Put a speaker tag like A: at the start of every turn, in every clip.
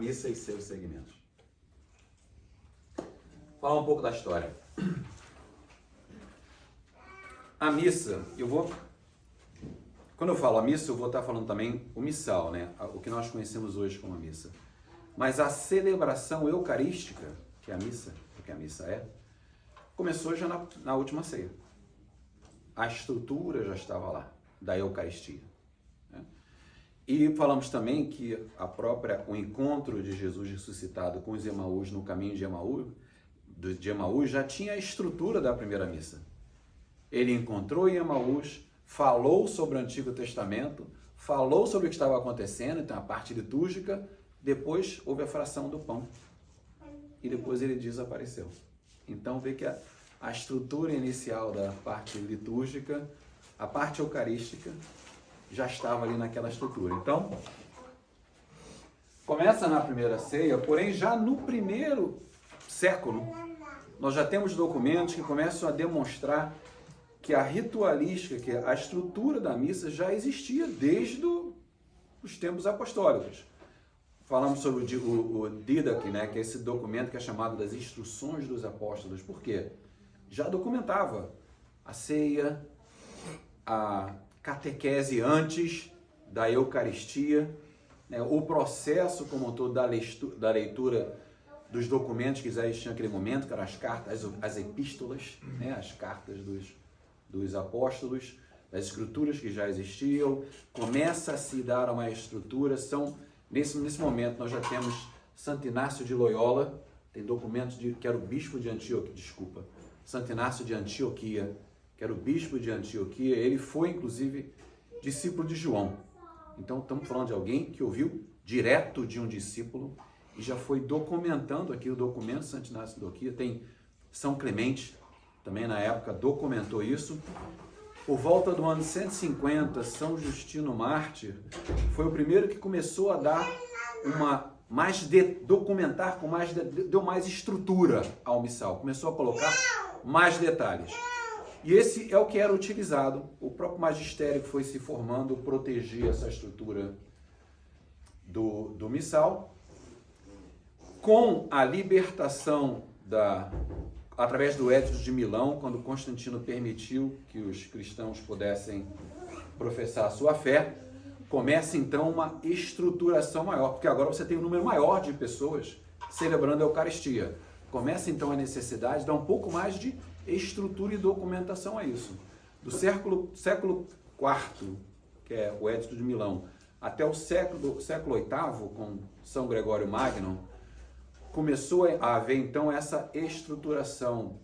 A: missa e seus segmentos. Falar um pouco da história. A missa, quando eu falo a missa, eu vou estar falando também o missal, né? O que nós conhecemos hoje como a missa. Mas a celebração eucarística, que é a missa, o que a missa começou já na última ceia. A estrutura já estava lá, da Eucaristia. Né? E falamos também que o encontro de Jesus ressuscitado com os Emaús no caminho de Emaús já tinha a estrutura da primeira missa. Ele encontrou em Emaús, falou sobre o Antigo Testamento, falou sobre o que estava acontecendo, então a parte litúrgica, depois houve a fração do pão e depois ele desapareceu. Então vê que a estrutura inicial da parte litúrgica, a parte eucarística, já estava ali naquela estrutura. Então, começa na primeira ceia, porém já no primeiro século, nós já temos documentos que começam a demonstrar que a ritualística, que a estrutura da missa já existia desde os tempos apostólicos. Falamos sobre o Didache, né, que é esse documento que é chamado das Instruções dos Apóstolos. Por quê? Já documentava a ceia, a catequese antes da Eucaristia, né, o processo como um todo da leitura dos documentos que já existiam naquele momento, que eram as cartas, as epístolas, né, as cartas dos apóstolos, das escrituras que já existiam. Começa a se dar uma estrutura. Nesse momento nós já temos Santo Inácio de Loyola, tem documentos que era o bispo de Antioquia, Santo Inácio de Antioquia, que era o bispo de Antioquia, ele foi inclusive discípulo de João. Então estamos falando de alguém que ouviu direto de um discípulo e já foi documentando aqui o documento. Santo Inácio de Antioquia, tem São Clemente, também na época documentou isso. Por volta do ano 150, São Justino Mártir foi o primeiro que começou a dar documentar com deu mais estrutura ao missal, começou a colocar mais detalhes. E esse é o que era utilizado. O próprio magistério que foi se formando protegia essa estrutura do missal. Com a libertação através do Edito de Milão, quando Constantino permitiu que os cristãos pudessem professar a sua fé, começa então uma estruturação maior, porque agora você tem um número maior de pessoas celebrando a Eucaristia. Começa então a necessidade de dar um pouco mais de estrutura e documentação a isso. Do século IV, que é o Edito de Milão, até o século VIII, com São Gregório Magno, começou a haver então essa estruturação.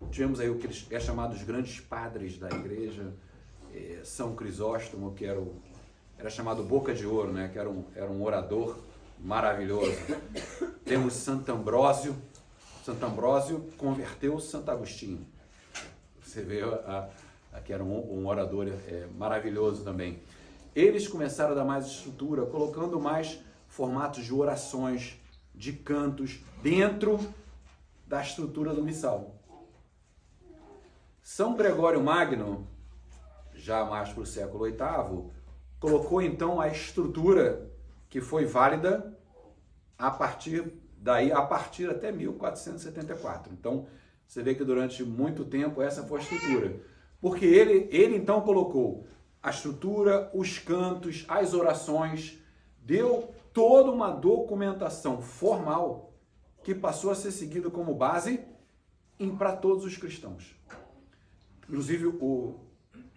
A: Tivemos aí o que é chamado os grandes padres da igreja, São Crisóstomo, que era chamado Boca de Ouro, né? Que era um orador maravilhoso. Temos Santo Ambrósio. Santo Ambrósio converteu Santo Agostinho. Você vê que era um orador maravilhoso também. Eles começaram a dar mais estrutura, colocando mais formatos de orações, de cantos, dentro da estrutura do missal. São Gregório Magno, já mais para o século VIII, colocou então a estrutura que foi válida a partir até 1474. Então, você vê que durante muito tempo essa foi a estrutura. Porque ele então colocou a estrutura, os cantos, as orações, deu toda uma documentação formal que passou a ser seguida como base para todos os cristãos. Inclusive o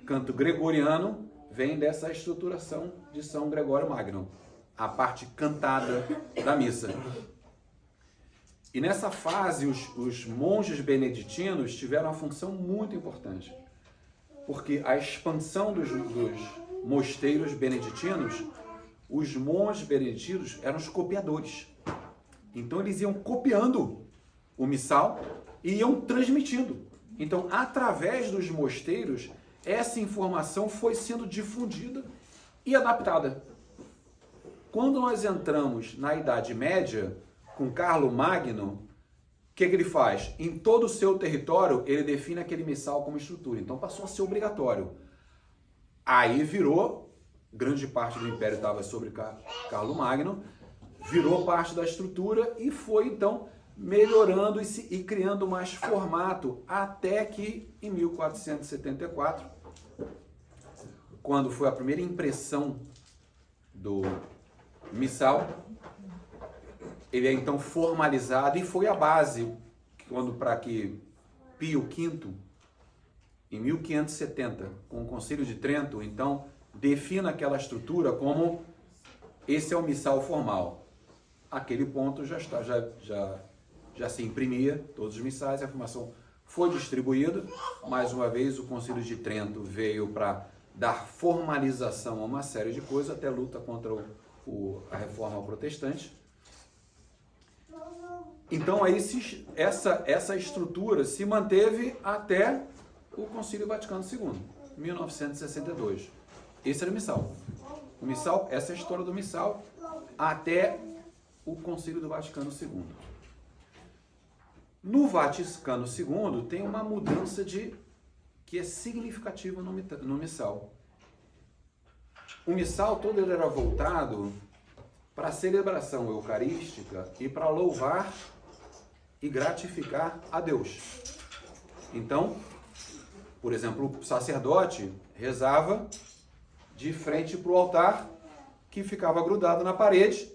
A: canto gregoriano vem dessa estruturação de São Gregório Magno, a parte cantada da missa. E nessa fase os monges beneditinos tiveram uma função muito importante, porque a expansão dos mosteiros beneditinos, os monges beneditinos eram os copiadores. Então eles iam copiando o missal e iam transmitindo. Então, através dos mosteiros, essa informação foi sendo difundida e adaptada. Quando nós entramos na Idade Média, com Carlo Magno, o que ele faz? Em todo o seu território, ele define aquele missal como estrutura. Então passou a ser obrigatório. Aí virou, grande parte do império estava sobre Carlo Magno, virou parte da estrutura e foi então melhorando e criando mais formato, até que em 1474, quando foi a primeira impressão do missal, ele é então formalizado e foi a base para que Pio V, em 1570, com o Concílio de Trento, então defina aquela estrutura como esse é o missal formal. Aquele ponto já se imprimia todos os missais, a informação foi distribuída. Mais uma vez, o Concílio de Trento veio para dar formalização a uma série de coisas, até luta contra a reforma protestante. Então, aí, essa estrutura se manteve até o Concílio Vaticano II, 1962. Esse era o missal. O missal, essa é a história do missal até o Concílio do Vaticano II. No Vaticano II tem uma mudança que é significativa no missal. O missal todo ele era voltado para a celebração eucarística e para louvar e gratificar a Deus. Então, por exemplo, o sacerdote rezava de frente para o altar, que ficava grudado na parede,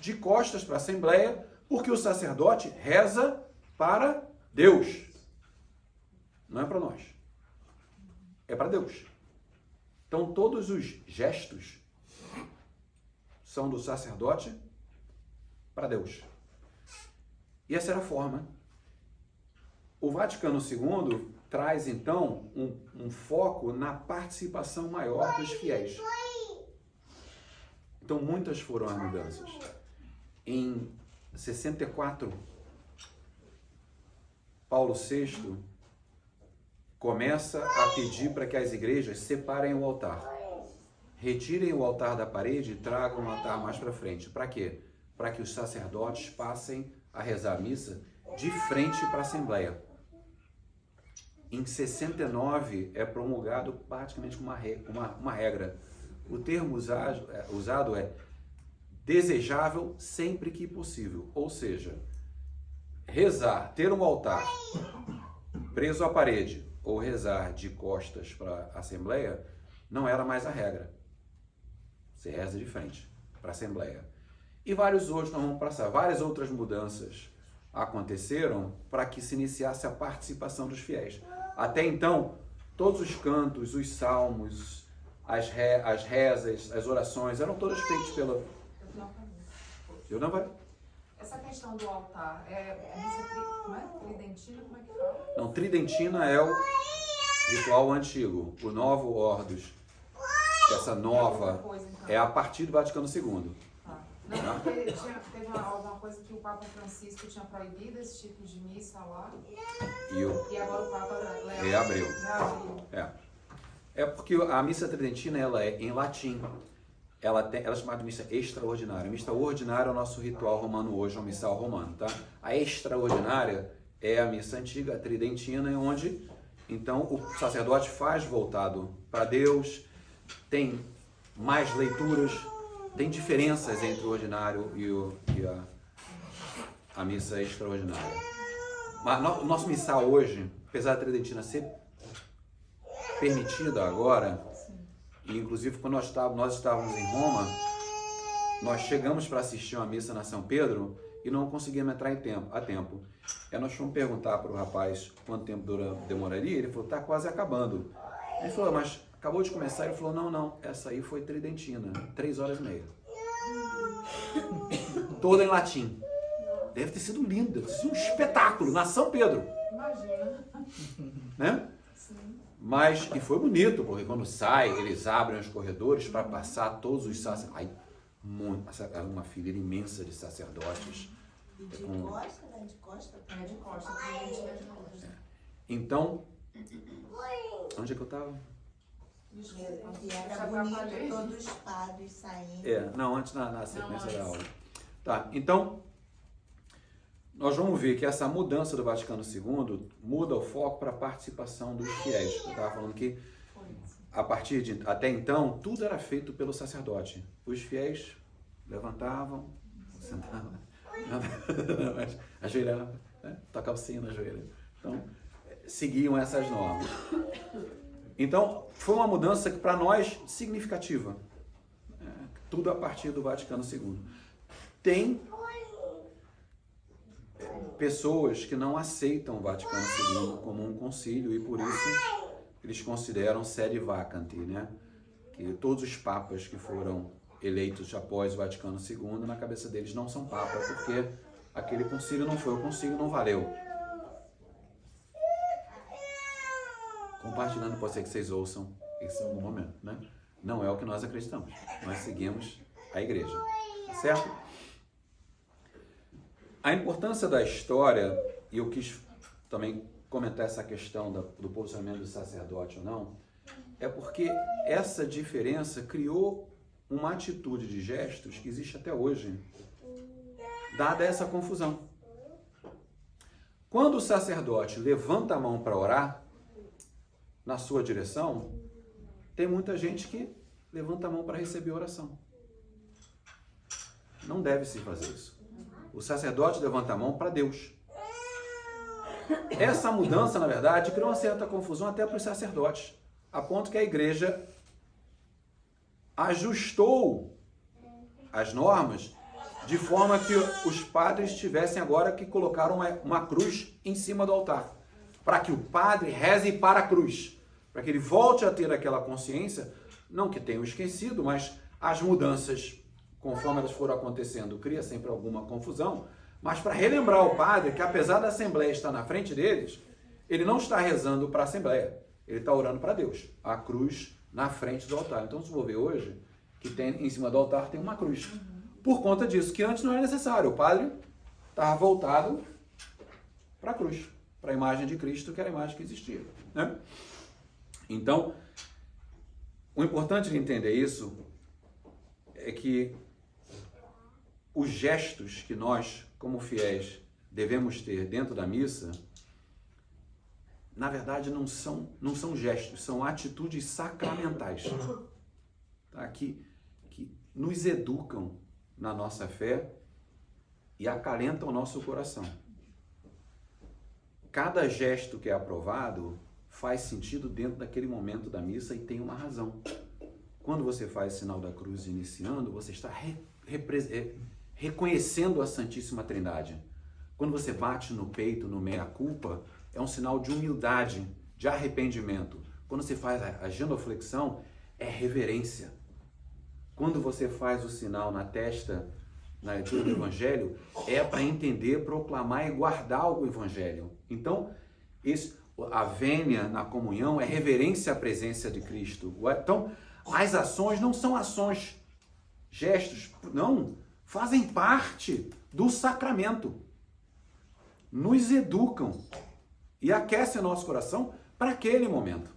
A: de costas para a Assembleia, porque o sacerdote reza para Deus. Não é para nós. É para Deus. Então, todos os gestos são do sacerdote para Deus. E essa era a forma. O Vaticano II traz, então, um foco na participação maior dos fiéis. Então, muitas foram as mudanças. Em 64, Paulo VI começa a pedir para que as igrejas separem o altar. Retirem o altar da parede e tragam o altar mais para frente. Para quê? Para que os sacerdotes passem a rezar a missa de frente para a Assembleia. Em 69 é promulgado praticamente uma regra. O termo usado é desejável sempre que possível. Ou seja, rezar, ter um altar preso à parede ou rezar de costas para a Assembleia não era mais a regra. Você reza de frente para a Assembleia. E várias outras mudanças aconteceram para que se iniciasse a participação dos fiéis. Até então, todos os cantos, os salmos, as rezas, as orações, eram todas feitas pela... Eu não vai.
B: Essa questão do altar, como é? Tridentina, como é que fala?
A: Não, tridentina é o ritual antigo. O novo Ordos, essa nova, é a partir do Vaticano II.
B: Não, porque teve alguma coisa que o Papa Francisco tinha proibido esse tipo de missa lá. E agora o Papa
A: reabriu. É porque a missa tridentina ela é em latim. Ela é chamada de missa extraordinária. A missa ordinária é o nosso ritual romano hoje, é o missal romano, tá? A extraordinária é a missa antiga, a tridentina, onde então o sacerdote faz voltado para Deus, tem mais leituras. Tem diferenças entre o ordinário e a missa extraordinária. Mas o nosso missal hoje, apesar da tridentina ser permitida agora, e inclusive quando nós estávamos em Roma, nós chegamos para assistir uma missa na São Pedro e não conseguimos entrar a tempo. Aí nós fomos perguntar para o rapaz quanto tempo demoraria, ele falou, está quase acabando. Ele falou, mas... acabou de começar, ele falou, não, essa aí foi tridentina, 3h30. Toda em latim. Deve ter sido linda, deve ter sido um espetáculo, na São Pedro.
B: Imagina.
A: Né?
B: Sim.
A: Mas, e foi bonito, porque quando sai, eles abrem os corredores para passar todos os sacerdotes. Uma fileira imensa de sacerdotes.
C: E de costa, né? De costa?
B: É, de costa.
A: Então, onde é que eu estava?
C: E era bonito, todos os padres saindo.
A: Antes na sequência da aula. Tá, então, nós vamos ver que essa mudança do Vaticano II muda o foco para a participação dos fiéis. Eu estava falando que, até então, tudo era feito pelo sacerdote. Os fiéis levantavam, Sentava, mas ajoelhava, né? Tocava o sino, ajoelhava. Então, seguiam essas normas. Então, foi uma mudança que para nós significativa. Tudo a partir do Vaticano II. Tem pessoas que não aceitam o Vaticano II como um concílio e por isso eles consideram sede vacante, né? Que todos os papas que foram eleitos após o Vaticano II, na cabeça deles não são papas, porque aquele concílio não foi o concílio, não valeu. Compartilhando, pode ser que vocês ouçam isso em algum momento, né? Não é o que nós acreditamos. Nós seguimos a igreja, certo? A importância da história, e eu quis também comentar essa questão do posicionamento do sacerdote ou não, é porque essa diferença criou uma atitude de gestos que existe até hoje, dada essa confusão. Quando o sacerdote levanta a mão para orar na sua direção, tem muita gente que levanta a mão para receber oração. Não deve se fazer isso. O sacerdote levanta a mão para Deus. Essa mudança, na verdade, criou uma certa confusão até para os sacerdotes, a ponto que a igreja ajustou as normas de forma que os padres tivessem agora que colocar uma cruz em cima do altar, para que o padre reze para a cruz, para que ele volte a ter aquela consciência, não que tenham esquecido, mas as mudanças, conforme elas foram acontecendo, cria sempre alguma confusão, mas para relembrar o padre que apesar da Assembleia estar na frente deles, ele não está rezando para a Assembleia, ele está orando para Deus, a cruz na frente do altar. Então, se for ver hoje, que tem em cima do altar tem uma cruz. Por conta disso, que antes não era necessário, o padre estava voltado para a cruz, para a imagem de Cristo, que era a imagem que existia, né? Então, o importante de entender isso é que os gestos que nós, como fiéis, devemos ter dentro da missa, na verdade não são gestos, são atitudes sacramentais, tá? que nos educam na nossa fé e acalentam o nosso coração. Cada gesto que é aprovado faz sentido dentro daquele momento da missa e tem uma razão. Quando você faz o sinal da cruz iniciando, você está reconhecendo a Santíssima Trindade. Quando você bate no peito, no meia-culpa, é um sinal de humildade, de arrependimento. Quando você faz a genuflexão, é reverência. Quando você faz o sinal na testa, na leitura do Evangelho, é para entender, proclamar e guardar o Evangelho. Então, a vênia na comunhão é reverência à presença de Cristo. Então, as ações não são ações, gestos, não, fazem parte do sacramento. Nos educam e aquecem o nosso coração para aquele momento.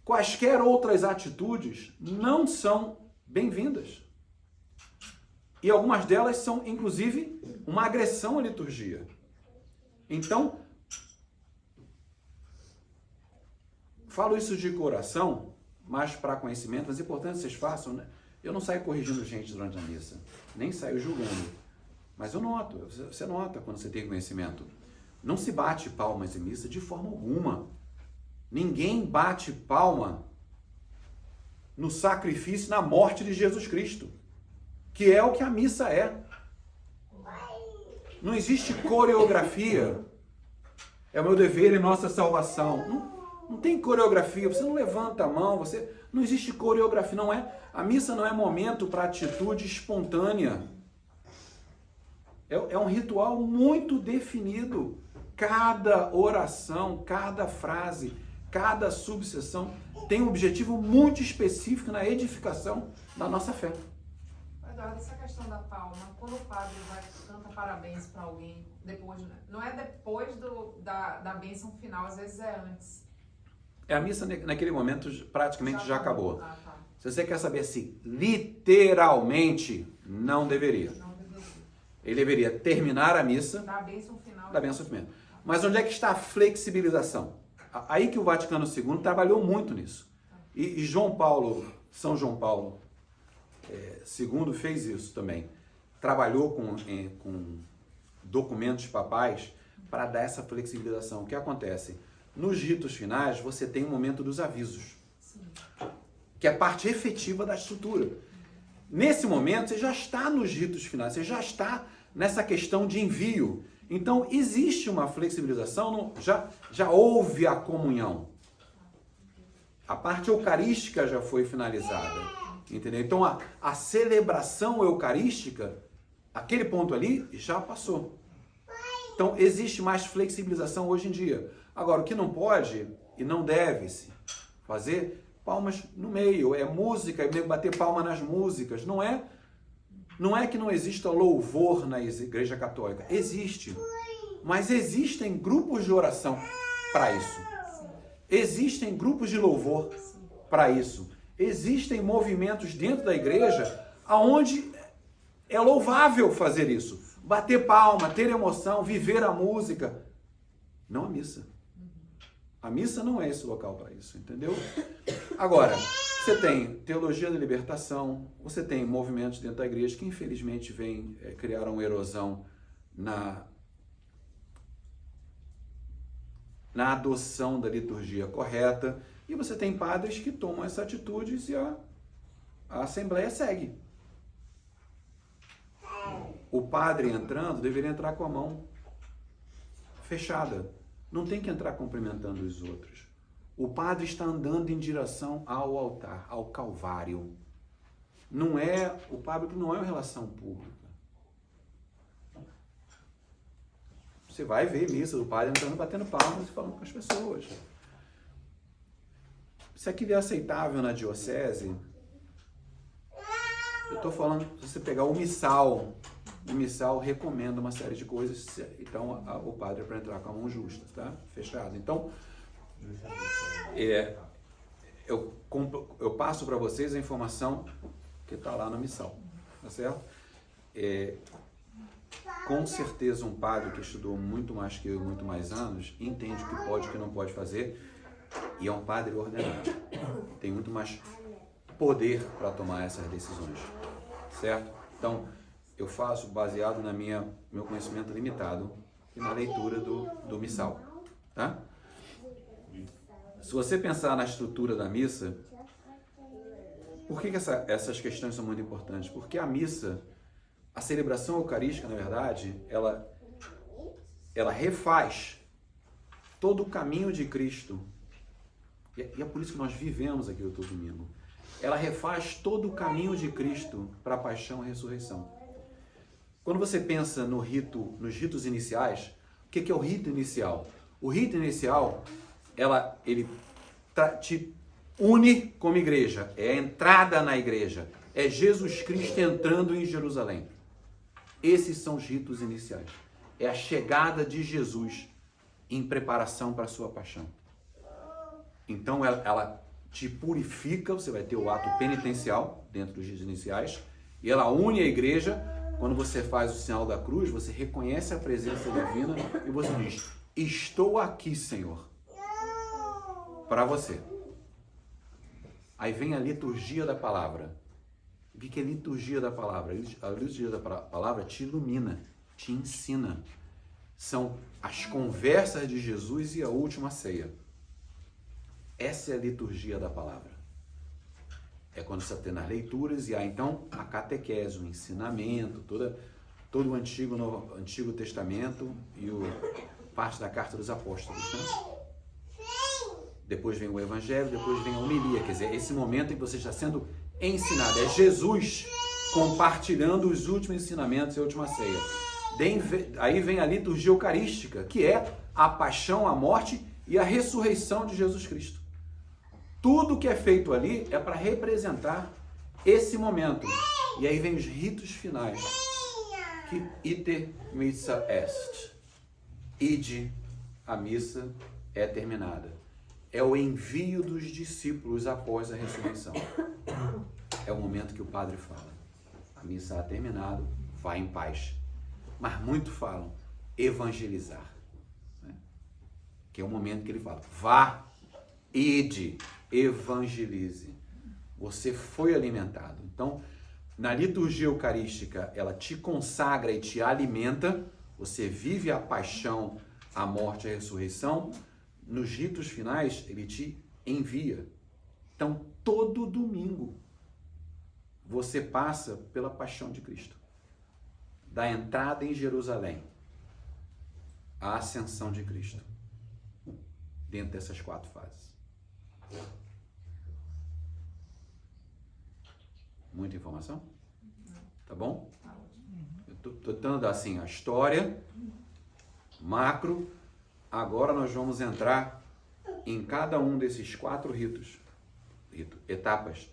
A: Quaisquer outras atitudes não são bem-vindas. E algumas delas são, inclusive, uma agressão à liturgia. Então, falo isso de coração, mas para conhecimento, mas é importante que vocês façam, né? Eu não saio corrigindo gente durante a missa, nem saio julgando, mas eu noto, você nota quando você tem conhecimento. Não se bate palmas em missa de forma alguma. Ninguém bate palma no sacrifício, na morte de Jesus Cristo, que é o que a missa é. Não existe coreografia. É o meu dever e nossa salvação. Não tem coreografia, você não levanta a mão, não existe coreografia, não é. A missa não é momento para atitude espontânea. É um ritual muito definido. Cada oração, cada frase, cada subseção tem um objetivo muito específico na edificação da nossa fé.
B: Eduardo, essa questão da palma, quando o padre canta parabéns para alguém, depois, não é depois da bênção final, às vezes é antes.
A: A missa naquele momento praticamente já acabou.
B: Ah, tá.
A: Se você quer saber se literalmente, não deveria.
B: Não deveria.
A: Ele deveria terminar a missa
B: Da bênção final.
A: da bênção final. Mas onde é que está a flexibilização? Aí que o Vaticano II trabalhou muito nisso. E São João Paulo II fez isso também. trabalhou com documentos papais para dar essa flexibilização. O que acontece? Nos ritos finais, você tem o momento dos avisos, que é a parte efetiva da estrutura. Nesse momento, você já está nos ritos finais, você já está nessa questão de envio. Então, existe uma flexibilização, já houve a comunhão. A parte eucarística já foi finalizada, entendeu? Então, a celebração eucarística, aquele ponto ali, já passou. Então, existe mais flexibilização hoje em dia. Agora, o que não pode e não deve-se fazer, palmas no meio, é música, é bater palma nas músicas. Não é que não exista louvor na Igreja Católica. Existe. Mas existem grupos de oração para isso. Existem grupos de louvor para isso. Existem movimentos dentro da igreja onde é louvável fazer isso. Bater palma, ter emoção, viver a música. Não a missa. A missa não é esse local para isso, entendeu? Agora, você tem teologia da libertação, você tem movimentos dentro da igreja que infelizmente criaram erosão na adoção da liturgia correta, e você tem padres que tomam essas atitudes e a Assembleia segue. O padre entrando deveria entrar com a mão fechada. Não tem que entrar cumprimentando os outros. O padre está andando em direção ao altar, ao Calvário. O padre não é uma relação pública. Você vai ver missa do padre entrando, batendo palmas e falando com as pessoas. Se aquilo é aceitável na diocese, eu estou falando, se você pegar o missal recomenda uma série de coisas, então o padre é para entrar com a mão justa, tá? Fechado. Então, eu passo para vocês a informação que está lá no missal, tá certo? Com certeza um padre que estudou muito mais que eu, muito mais anos, entende o que pode e o que não pode fazer, e é um padre ordenado. Tem muito mais poder para tomar essas decisões, certo? Então, eu faço baseado na meu conhecimento limitado e na leitura do missal, tá? Se você pensar na estrutura da missa, por que essas questões são muito importantes? Porque a missa, a celebração eucarística, na verdade, ela refaz todo o caminho de Cristo. E é por isso que nós vivemos aqui todo domingo. Ela refaz todo o caminho de Cristo para a paixão e ressurreição. Quando você pensa nos ritos iniciais, o que é o rito inicial? O rito inicial, ele te une como igreja, é a entrada na igreja, é Jesus Cristo entrando em Jerusalém. Esses são os ritos iniciais. É a chegada de Jesus em preparação para a sua paixão. Então ela te purifica, você vai ter o ato penitencial dentro dos ritos iniciais, e ela une a igreja. Quando você faz o sinal da cruz, você reconhece a presença divina e você diz: estou aqui, Senhor, para você. Aí vem a liturgia da palavra. O que é liturgia da palavra? A liturgia da palavra te ilumina, te ensina. São as conversas de Jesus e a última ceia. Essa é a liturgia da palavra. É quando você tem as leituras e há então a catequese, o ensinamento, todo o Antigo Testamento e parte da Carta dos Apóstolos. Né? Depois vem o Evangelho, depois vem a homilia. Quer dizer, esse momento em que você está sendo ensinado. É Jesus compartilhando os últimos ensinamentos e a última ceia. Aí vem a liturgia eucarística, que é a paixão, a morte e a ressurreição de Jesus Cristo. Tudo que é feito ali é para representar esse momento. E aí vem os ritos finais. Que ite missa est. Ide, a missa é terminada. É o envio dos discípulos após a ressurreição. É o momento que o padre fala: a missa ha terminado, vá em paz. Mas muitos falam evangelizar. Né? Que é o momento que ele fala: vá, ide, evangelize. Você foi alimentado. Então, Na liturgia eucarística, ela te consagra e te alimenta, você vive a paixão, a morte e a ressurreição. Nos ritos finais, ele te envia. Então, todo domingo, você passa pela paixão de Cristo. Da entrada em Jerusalém, à ascensão de Cristo. Dentro dessas 4 fases. Muita informação? Tá bom? Eu tô dando assim a história, macro. Agora nós vamos entrar em cada um desses 4 etapas,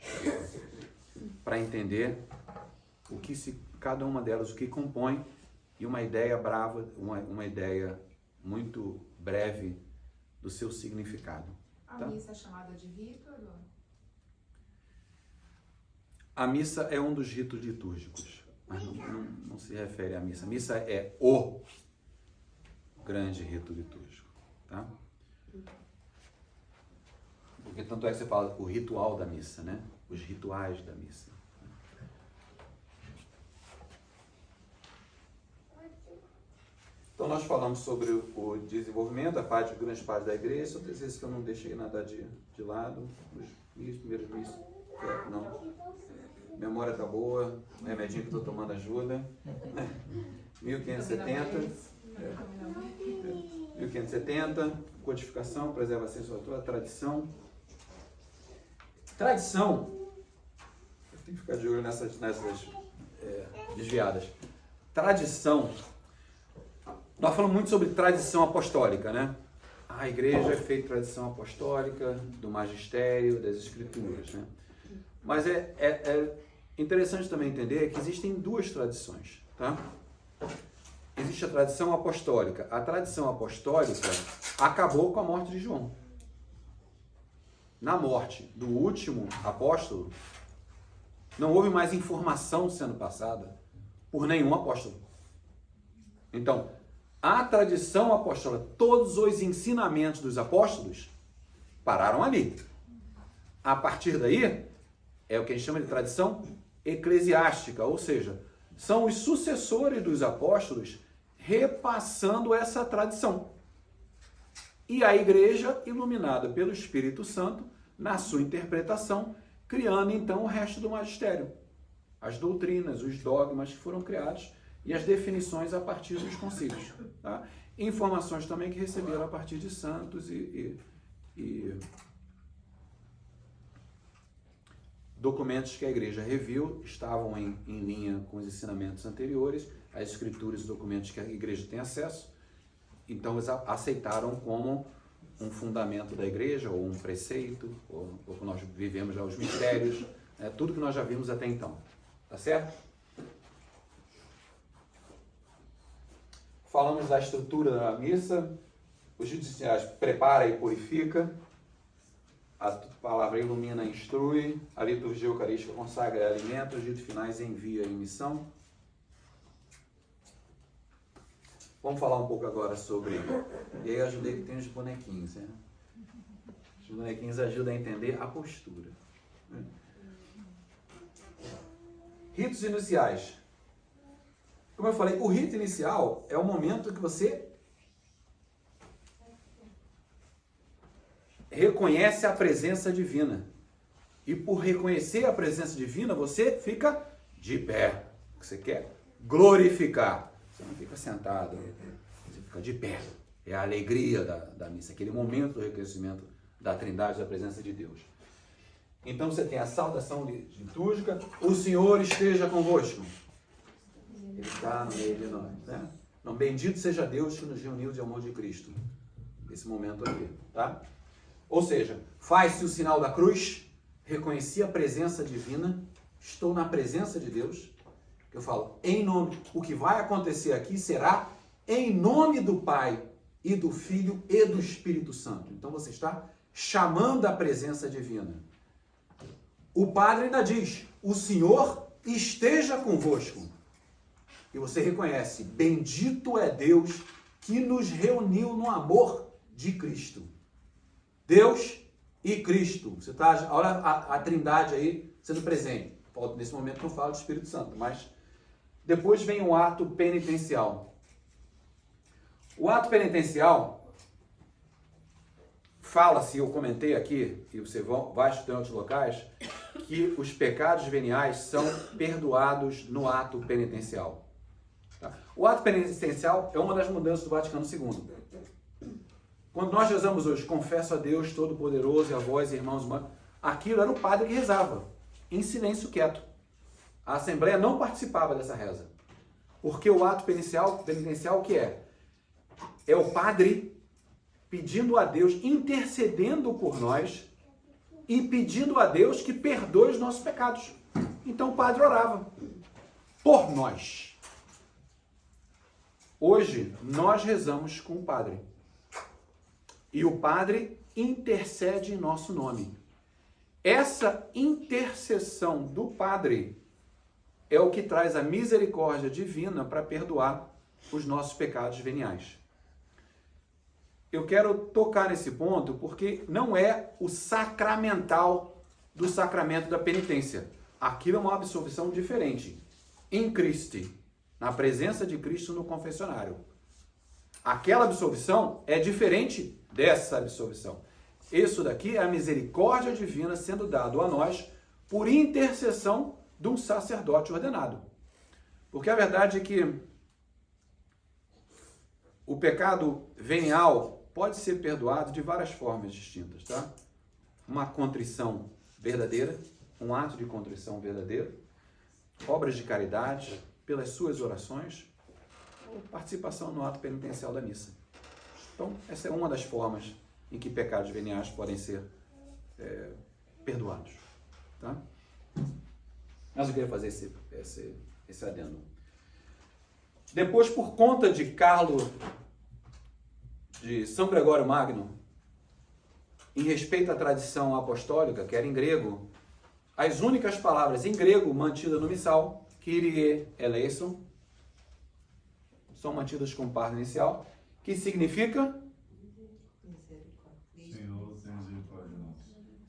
A: para entender o que cada uma delas, o que compõe, e uma ideia brava, uma ideia muito breve do seu significado.
B: A missa é chamada de rito, Eduardo?
A: A missa é um dos ritos litúrgicos, mas não se refere à missa. A missa é o grande rito litúrgico, tá? Porque tanto é que você fala o ritual da missa, né? Os rituais da missa. Então nós falamos sobre o desenvolvimento, a grande parte da igreja, outras vezes que eu não deixei nada de lado, os primeiros missas, não. Memória tá boa, o remedinho que estou tomando ajuda. 1570, codificação, preservação social, tradição. Tradição, eu tenho que ficar de olho nessas desviadas. Tradição, nós falamos muito sobre tradição apostólica, né? A igreja é feita de tradição apostólica, do magistério, das escrituras, né? Mas é interessante também entender que existem 2 tradições, tá? Existe a tradição apostólica. A tradição apostólica acabou com a morte de João. Na morte do último apóstolo, não houve mais informação sendo passada por nenhum apóstolo. Então, a tradição apostólica, todos os ensinamentos dos apóstolos pararam ali. A partir daí, é o que a gente chama de tradição eclesiástica, ou seja, são os sucessores dos apóstolos repassando essa tradição. E a igreja, iluminada pelo Espírito Santo, na sua interpretação, criando então o resto do magistério. As doutrinas, os dogmas que foram criados e as definições a partir dos concílios. Tá? Informações também que receberam a partir de santos e documentos que a igreja reviu, estavam em linha com os ensinamentos anteriores, as escrituras e documentos que a igreja tem acesso, então eles aceitaram como um fundamento da igreja, ou um preceito, ou que nós vivemos já os mistérios, né, tudo que nós já vimos até então. Tá certo? Falamos da estrutura da missa, os judiciais prepara e purifica, a palavra ilumina e instrui, a liturgia eucarística consagra e alimenta, os ritos finais envia e missão. Vamos falar um pouco agora sobre... E aí eu ajudei que tem os bonequinhos, né? Os bonequinhos ajudam a entender a postura. Né? Ritos iniciais. Como eu falei, o rito inicial é o momento que você reconhece a presença divina. E por reconhecer a presença divina, você fica de pé. O que você quer? Glorificar. Você não fica sentado, você fica de pé. É a alegria da missa, aquele momento do reconhecimento da Trindade, da presença de Deus. Então você tem a saudação litúrgica, o Senhor esteja convosco. Ele está no meio de nós, né? Não, bendito seja Deus que nos reuniu de amor de Cristo. Esse momento aqui, tá? Ou seja, faz-se o sinal da cruz, reconheci a presença divina, estou na presença de Deus. Eu falo, em nome, o que vai acontecer aqui será em nome do Pai e do Filho e do Espírito Santo. Então você está chamando a presença divina. O padre ainda diz, o Senhor esteja convosco. E você reconhece, bendito é Deus que nos reuniu no amor de Cristo. Deus e Cristo. Você está, olha a Trindade aí sendo presente. Nesse momento não falo do Espírito Santo, mas depois vem o ato penitencial. O ato penitencial fala-se, eu comentei aqui, e você vai estudar em outros locais, que os pecados veniais são perdoados no ato penitencial. Tá? O ato penitencial é uma das mudanças do Vaticano II. Quando nós rezamos hoje, confesso a Deus Todo-Poderoso e a vós, irmãos, aquilo era o padre que rezava, em silêncio quieto. A Assembleia não participava dessa reza. Porque o ato penitencial o que é? É o padre pedindo a Deus, intercedendo por nós e pedindo a Deus que perdoe os nossos pecados. Então o padre orava por nós. Hoje nós rezamos com o padre. E o padre intercede em nosso nome. Essa intercessão do padre é o que traz a misericórdia divina para perdoar os nossos pecados veniais. Eu quero tocar nesse ponto porque não é o sacramental do sacramento da penitência. Aquilo é uma absolvição diferente. Em Cristo, na presença de Cristo no confessionário. Aquela absolvição é diferente dessa absolvição. Isso daqui é a misericórdia divina sendo dado a nós por intercessão de um sacerdote ordenado. Porque a verdade é que o pecado venial pode ser perdoado de várias formas distintas, tá? Uma contrição verdadeira, um ato de contrição verdadeiro, obras de caridade, pelas suas orações, ou participação no ato penitencial da missa. Então, essa é uma das formas em que pecados veniais podem ser perdoados, tá? Mas eu queria fazer esse adendo. Depois, por conta de São Gregório Magno, em respeito à tradição apostólica, que era em grego, as únicas palavras em grego mantidas no missal, Kyrie eleison, são mantidas com par inicial, que significa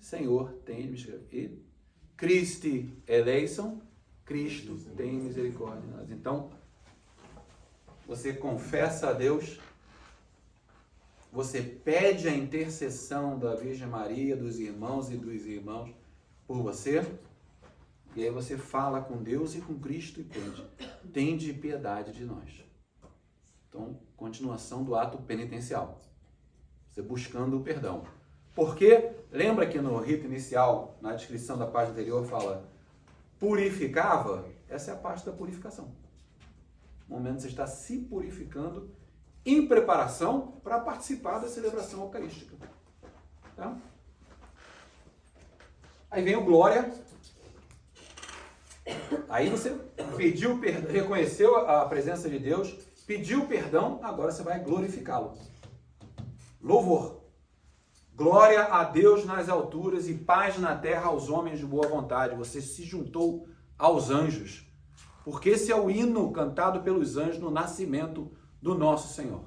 A: Senhor, tem misericórdia. E Christi eleison, Cristo tem misericórdia de nós. Então, você confessa a Deus, você pede a intercessão da Virgem Maria, dos irmãos e dos irmãos por você, e aí você fala com Deus e com Cristo e pede, tende piedade de nós. Então, continuação do ato penitencial, você buscando o perdão. Porque, lembra que no rito inicial, na descrição da página anterior, fala purificava? Essa é a parte da purificação. No momento que você está se purificando em preparação para participar da celebração eucarística. Tá? Aí vem o glória. Aí você pediu perdão, reconheceu a presença de Deus, pediu perdão, agora você vai glorificá-lo. Louvor. Glória a Deus nas alturas e paz na terra aos homens de boa vontade. Você se juntou aos anjos. Porque esse é o hino cantado pelos anjos no nascimento do nosso Senhor.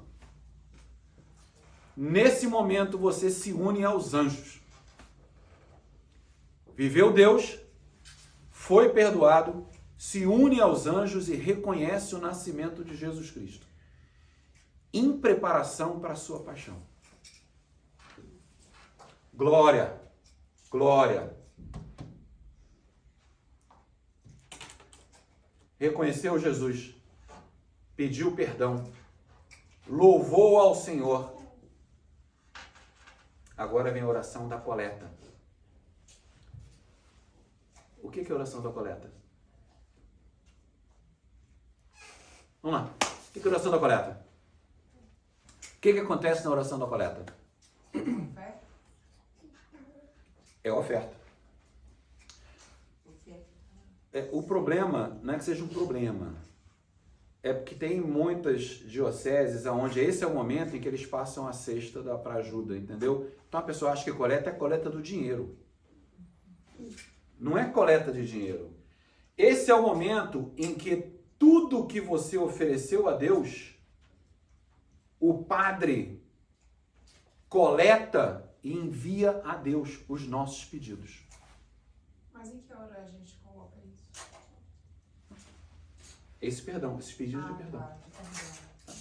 A: Nesse momento você se une aos anjos. Viveu Deus, foi perdoado, se une aos anjos e reconhece o nascimento de Jesus Cristo. Em preparação para a sua paixão. Glória, glória. Reconheceu Jesus, pediu perdão, louvou ao Senhor. Agora vem a oração da coleta. O que é a oração da coleta? Vamos lá. O que é a oração da coleta? O que acontece na oração da coleta? É a oferta. O problema não é que seja um problema. É porque tem muitas dioceses onde esse é o momento em que eles passam a cesta para ajuda, entendeu? Então a pessoa acha que coleta é coleta do dinheiro. Não é coleta de dinheiro. Esse é o momento em que tudo que você ofereceu a Deus, o padre coleta e envia a Deus os nossos pedidos.
B: Mas em que hora a gente coloca isso?
A: esse perdão, esses pedidos de perdão.
B: Tá, de perdão.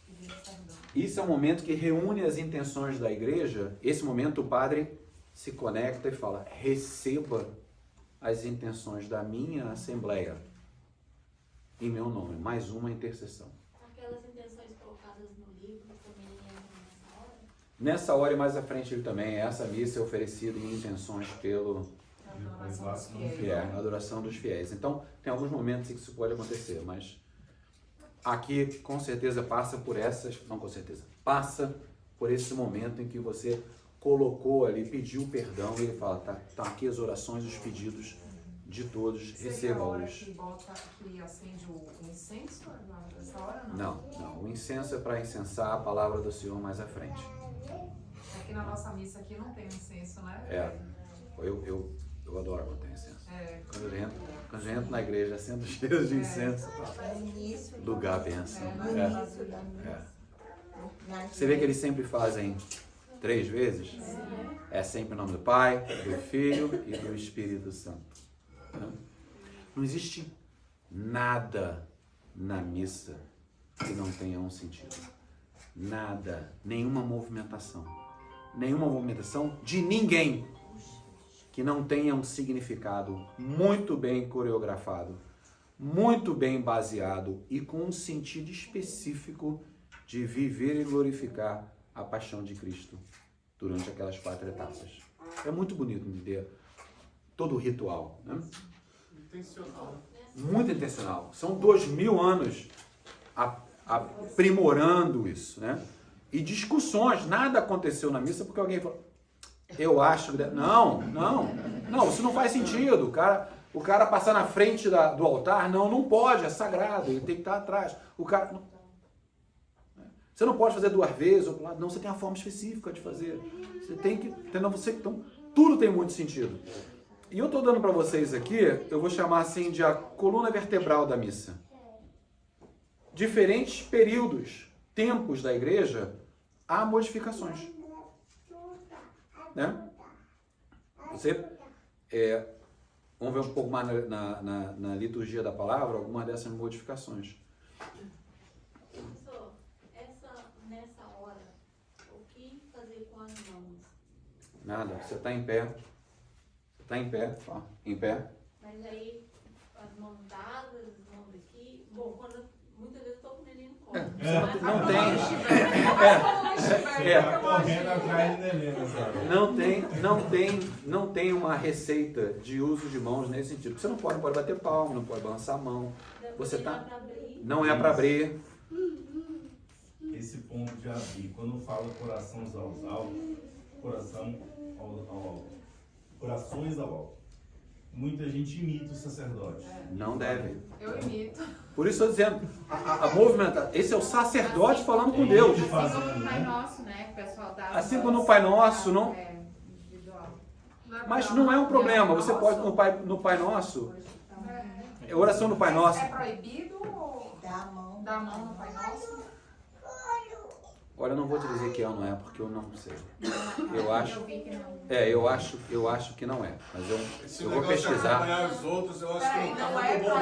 B: Pedido de perdão.
A: Isso é um momento que reúne as intenções da igreja. Esse momento o padre se conecta e fala: receba as intenções da minha assembleia em meu nome. Mais uma intercessão.
D: Aquelas intenções colocadas no livro também entram nessa hora?
A: Nessa hora e mais à frente ele também, essa missa é oferecida em intenções pelo
B: Adoração dos fiéis.
A: a adoração dos fiéis. Então, tem alguns momentos em que isso pode acontecer, mas aqui com certeza passa por essas, não com certeza, passa por esse momento em que você colocou ali, pediu perdão e ele fala: tá aqui as orações, os pedidos de todos,
B: Seria a hora
A: receba-os.
B: que acende o incenso? Nessa hora não?
A: Não, o incenso é para incensar a palavra do Senhor mais à frente.
B: Aqui na nossa missa aqui não tem incenso, né?
A: Eu adoro quando tem incenso.
B: É.
A: Quando eu entro na igreja, acendo cheiros de incenso.
C: No início,
A: Lugar bênção.
C: no início da missa. Na
A: Você vê que eles sempre fazem 3 vezes? É sempre em nome do Pai, do Filho e do Espírito Santo. Não existe nada na missa que não tenha um sentido. Nada, nenhuma movimentação de ninguém que não tenha um significado muito bem coreografado, muito bem baseado e com um sentido específico de viver e glorificar a paixão de Cristo durante aquelas 4 etapas. É muito bonito entender todo o ritual, né?
E: Intencional.
A: Muito intencional. São 2000 anos aprimorando isso, né? E discussões, nada aconteceu na missa porque alguém falou: eu acho que... Não, isso não faz sentido. O cara passar na frente do altar, não pode, é sagrado, ele tem que estar atrás. Você não pode fazer 2 vezes, outro lado. Não, você tem uma forma específica de fazer. Você tem que... Então, tudo tem muito sentido. E eu estou dando para vocês aqui, eu vou chamar assim de a coluna vertebral da missa. Diferentes períodos, tempos da igreja, há modificações. Né? Vamos ver um pouco mais na liturgia da palavra, algumas dessas modificações.
D: Professor, nessa hora, o que fazer com as mãos?
A: Nada, você está em pé. Ó, em pé.
D: Mas aí, as mãos dadas, as mãos aqui... Bom, muitas vezes eu estou com o neném no colo.
A: Não
E: Correndo atrás de Helena, sabe?
A: não tem uma receita de uso de mãos nesse sentido. Você não pode bater palma, não pode balançar a mão. Você não é para abrir.
E: Esse ponto de abrir, quando fala corações ao alto, corações ao alto, muita gente imita o sacerdote.
A: Não deve.
B: Eu imito.
A: Por isso eu estou dizendo, a movimentação, esse é o sacerdote falando com Deus.
D: Assim como no Pai Nosso, né? O pessoal dá...
A: Assim como no Pai Nosso, não...
D: individual.
A: Mas não é um problema, você pode no Pai Nosso, a oração do Pai Nosso.
B: É proibido ou
C: da mão
B: no Pai Nosso?
A: Olha, eu não vou te dizer que é ou não é, porque eu não sei.
D: Eu
A: Eu acho que não é, mas
F: Esse
A: eu vou
F: negócio de
A: pesquisar.
F: acompanhar os outros, eu acho que
B: Peraí,
F: não tá
B: não é
F: muito bom,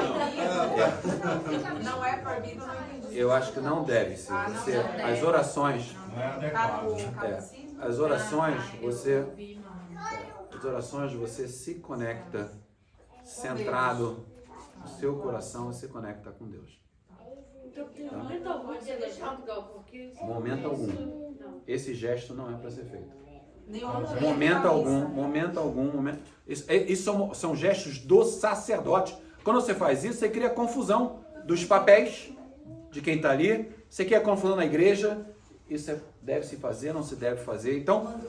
B: proibido? Não é proibido, não entendi.
A: Eu acho que não deve ser. Você, as orações,
E: Não é adequado.
A: as orações você se conecta centrado no seu coração e se conecta com Deus.
D: Momento algum você deixar lugar, porque...
A: Momento algum. Esse gesto não é para ser feito.
B: Nenhum
A: Momento algum. Isso são gestos do sacerdote. Quando você faz isso, você cria confusão dos papéis de quem está ali. Você cria confusão na igreja. Isso deve se fazer, não se deve fazer. Então,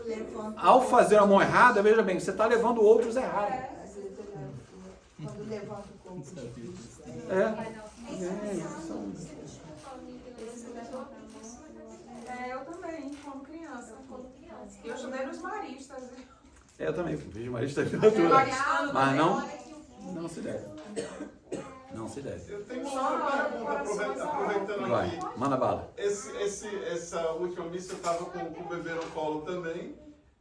A: ao fazer a mão errada, veja bem, você está levando outros errados.
C: Quando levanta o corpo de Cristo.
B: Eu também, como criança. Eu ajudei nos maristas.
A: Eu também fiz marista da vida toda. Mas não se deve. Não se deve.
F: Eu tenho só uma pergunta, aproveitando
A: Vai,
F: aqui.
A: manda bala.
F: Essa última missa eu estava com o bebê no colo também.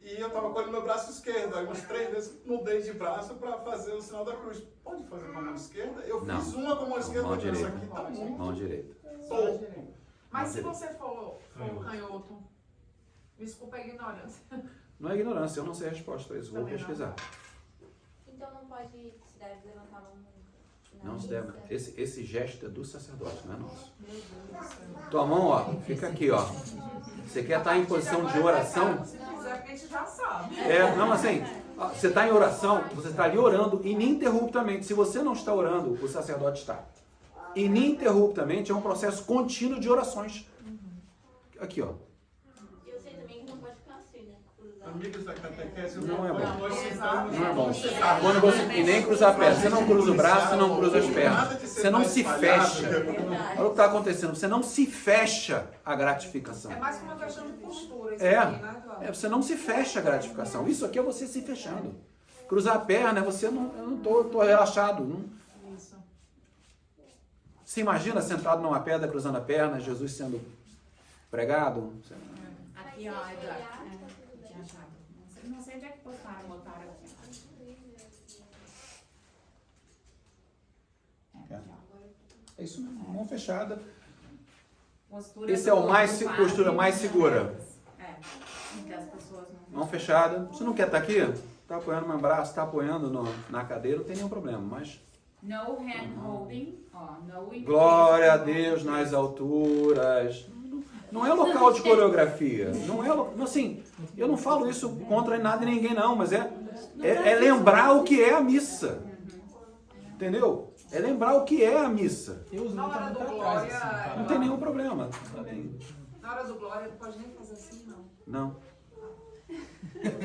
F: e eu estava com ele no meu braço esquerdo. Aí umas 3 vezes mudei de braço para fazer o sinal da cruz. Pode fazer com a mão esquerda? Eu
A: Não.
F: fiz uma com a mão esquerda,
A: Mão
F: mas essa
A: direita.
F: aqui tá muito
A: Mão direita.
F: pouco.
B: Mas se
A: Mão
B: você for canhoto, desculpa a ignorância.
A: Não é ignorância, eu não sei a resposta para isso. Vou
B: Também não.
A: pesquisar.
D: Então não pode, se deve levantar a mão na
A: Não se
D: missa?
A: deve. Esse gesto é do sacerdote, não é nosso.
B: Meu Deus do céu.
A: Tua mão, ó, fica aqui, ó. Você quer estar em posição de oração?
B: Se quiser, porque a gente já sabe.
A: Não, assim, ó, você está em oração, você está ali orando ininterruptamente. Se você não está orando, o sacerdote está. Ininterruptamente é um processo contínuo de orações. Aqui, ó.
D: Eu sei também que não pode ficar assim, né? Cruzado.
F: Amigos da catequese,
A: Não é bom.
F: nós sentamos
A: Não é bom.
F: sentados.
A: Quando você, e nem cruzar a perna. Você não cruza o braço, você não cruza as pernas. Você não se fecha. Olha o que está acontecendo. Você não se fecha à gratificação.
B: É mais que uma questão de postura isso
A: É.
B: aqui, né, Eduardo?
A: Você não se fecha à gratificação. Isso aqui é você se fechando. Cruzar a perna é você não. Eu não tô relaxado. Não.
B: Isso.
A: Você imagina sentado numa pedra, cruzando a perna, Jesus sendo pregado?
G: Aqui, ó, Eduardo. Não sei onde é que botaram aqui.
A: É isso mesmo, mão fechada.
G: Postura
A: Esse é o
G: do
A: mais,
G: padre.
A: postura mais segura.
G: É, que as pessoas não...
A: Mão fechada. Você não quer estar aqui? Está apoiando meu braço, está apoiando na cadeira, não tem nenhum problema. Mas
G: No hand holding, ó, no
A: glória a Deus nas alturas. Não é local de coreografia. Não é, assim, eu não falo isso contra nada e ninguém não, mas é lembrar o que é a missa. Entendeu? É lembrar o que é a missa.
H: Eu uso
B: Na
H: muito
B: hora do
H: pra
B: glória,
H: trás, assim, cara.
A: Não tem nenhum problema.
B: Na hora do glória, não pode nem fazer assim, não.
A: Não.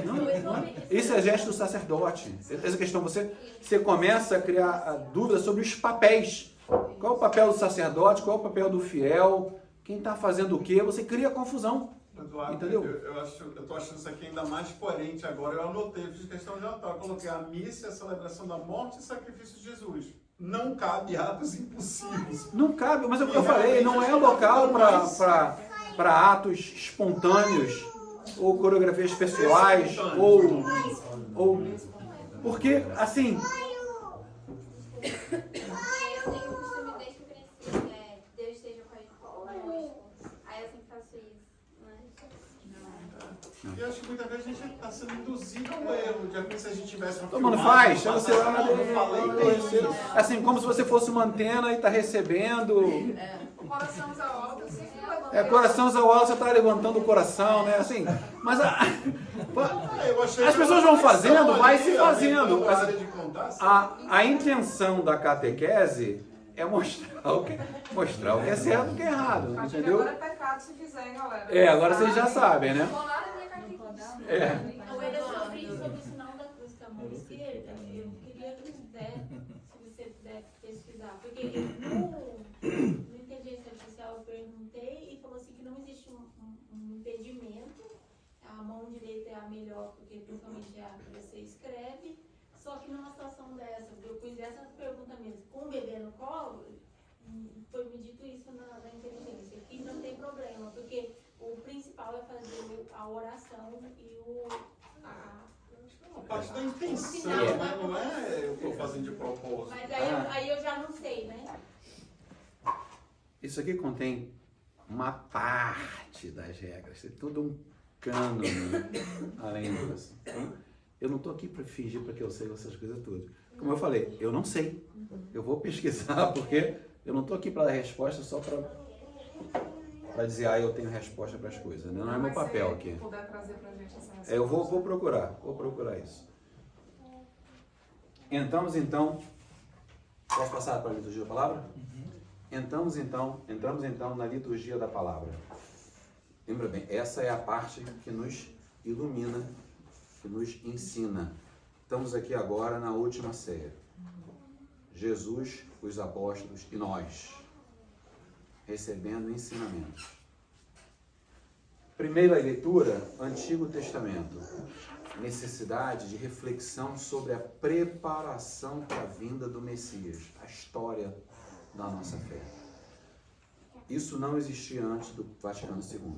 A: Não. Isso é gesto do sacerdote. Essa questão, você começa a criar a dúvida sobre os papéis. Qual é o papel do sacerdote? Qual é o papel do fiel? Quem está fazendo o quê? Você cria confusão.
F: Eduardo,
A: Entendeu?
F: eu tô achando isso aqui ainda mais coerente agora. Eu anotei, fiz questão de anotar. Eu coloquei a missa e a celebração da morte e sacrifício de Jesus. Não cabe atos impossíveis.
A: Não cabe, mas é o que eu falei, não é local para atos espontâneos ou coreografias pessoais ou porque assim
D: Eu tenho o costume desde o princípio, Deus esteja conosco. Aí eu sempre faço isso. Mas...
F: E eu acho que muitas vezes a gente está sendo induzido ao erro. De repente, se a gente tivesse uma
A: todo mundo
F: filmagem,
A: faz, você assim como se você fosse uma antena e está recebendo.
B: O coração já alto, eu sempre levantei.
A: Coração ao alto, você está levantando o coração, né? Assim, mas as pessoas vão fazendo, vai se fazendo. A intenção da catequese é mostrar o que é certo e o que é errado,
B: Acho que
A: entendeu?
B: agora é pecado se fizer, hein, galera?
A: Agora vocês já sabem, né?
D: Vou lá na minha catequista.
A: É.
D: Eu ainda sobre o sinal da cruz com a mão esquerda, eu queria que você puder pesquisar. Porque no inteligência artificial eu perguntei e falou assim que não existe um impedimento. A mão direita é a melhor, porque principalmente é a que você escreve. Só que numa situação dessa, eu pus essa pergunta mesmo, com o bebê no colo, foi me dito isso na inteligência, que não tem problema, porque o principal é fazer a oração e
F: a parte da intenção,
D: Sinal,
F: né? Não é eu estou fazendo de propósito.
D: Mas aí eu já não sei, né?
A: Isso aqui contém uma parte das regras, tem todo um cânone além disso. Então, eu não estou aqui para fingir para que eu sei essas coisas todas. Como eu falei, eu não sei. Eu vou pesquisar porque eu não estou aqui para dar resposta só para dizer, eu tenho resposta para as coisas. Né? Não é meu papel aqui.
B: Se puder trazer pra gente essa resposta.
A: Eu vou procurar isso. Entramos então, posso passar para a liturgia da palavra? Entramos então na liturgia da palavra. Lembra bem, essa é a parte que nos ilumina, que nos ensina. Estamos aqui agora na última ceia. Jesus, os apóstolos e nós, recebendo ensinamentos. Primeira leitura, Antigo Testamento. Necessidade de reflexão sobre a preparação para a vinda do Messias, a história da nossa fé. Isso não existia antes do Vaticano II.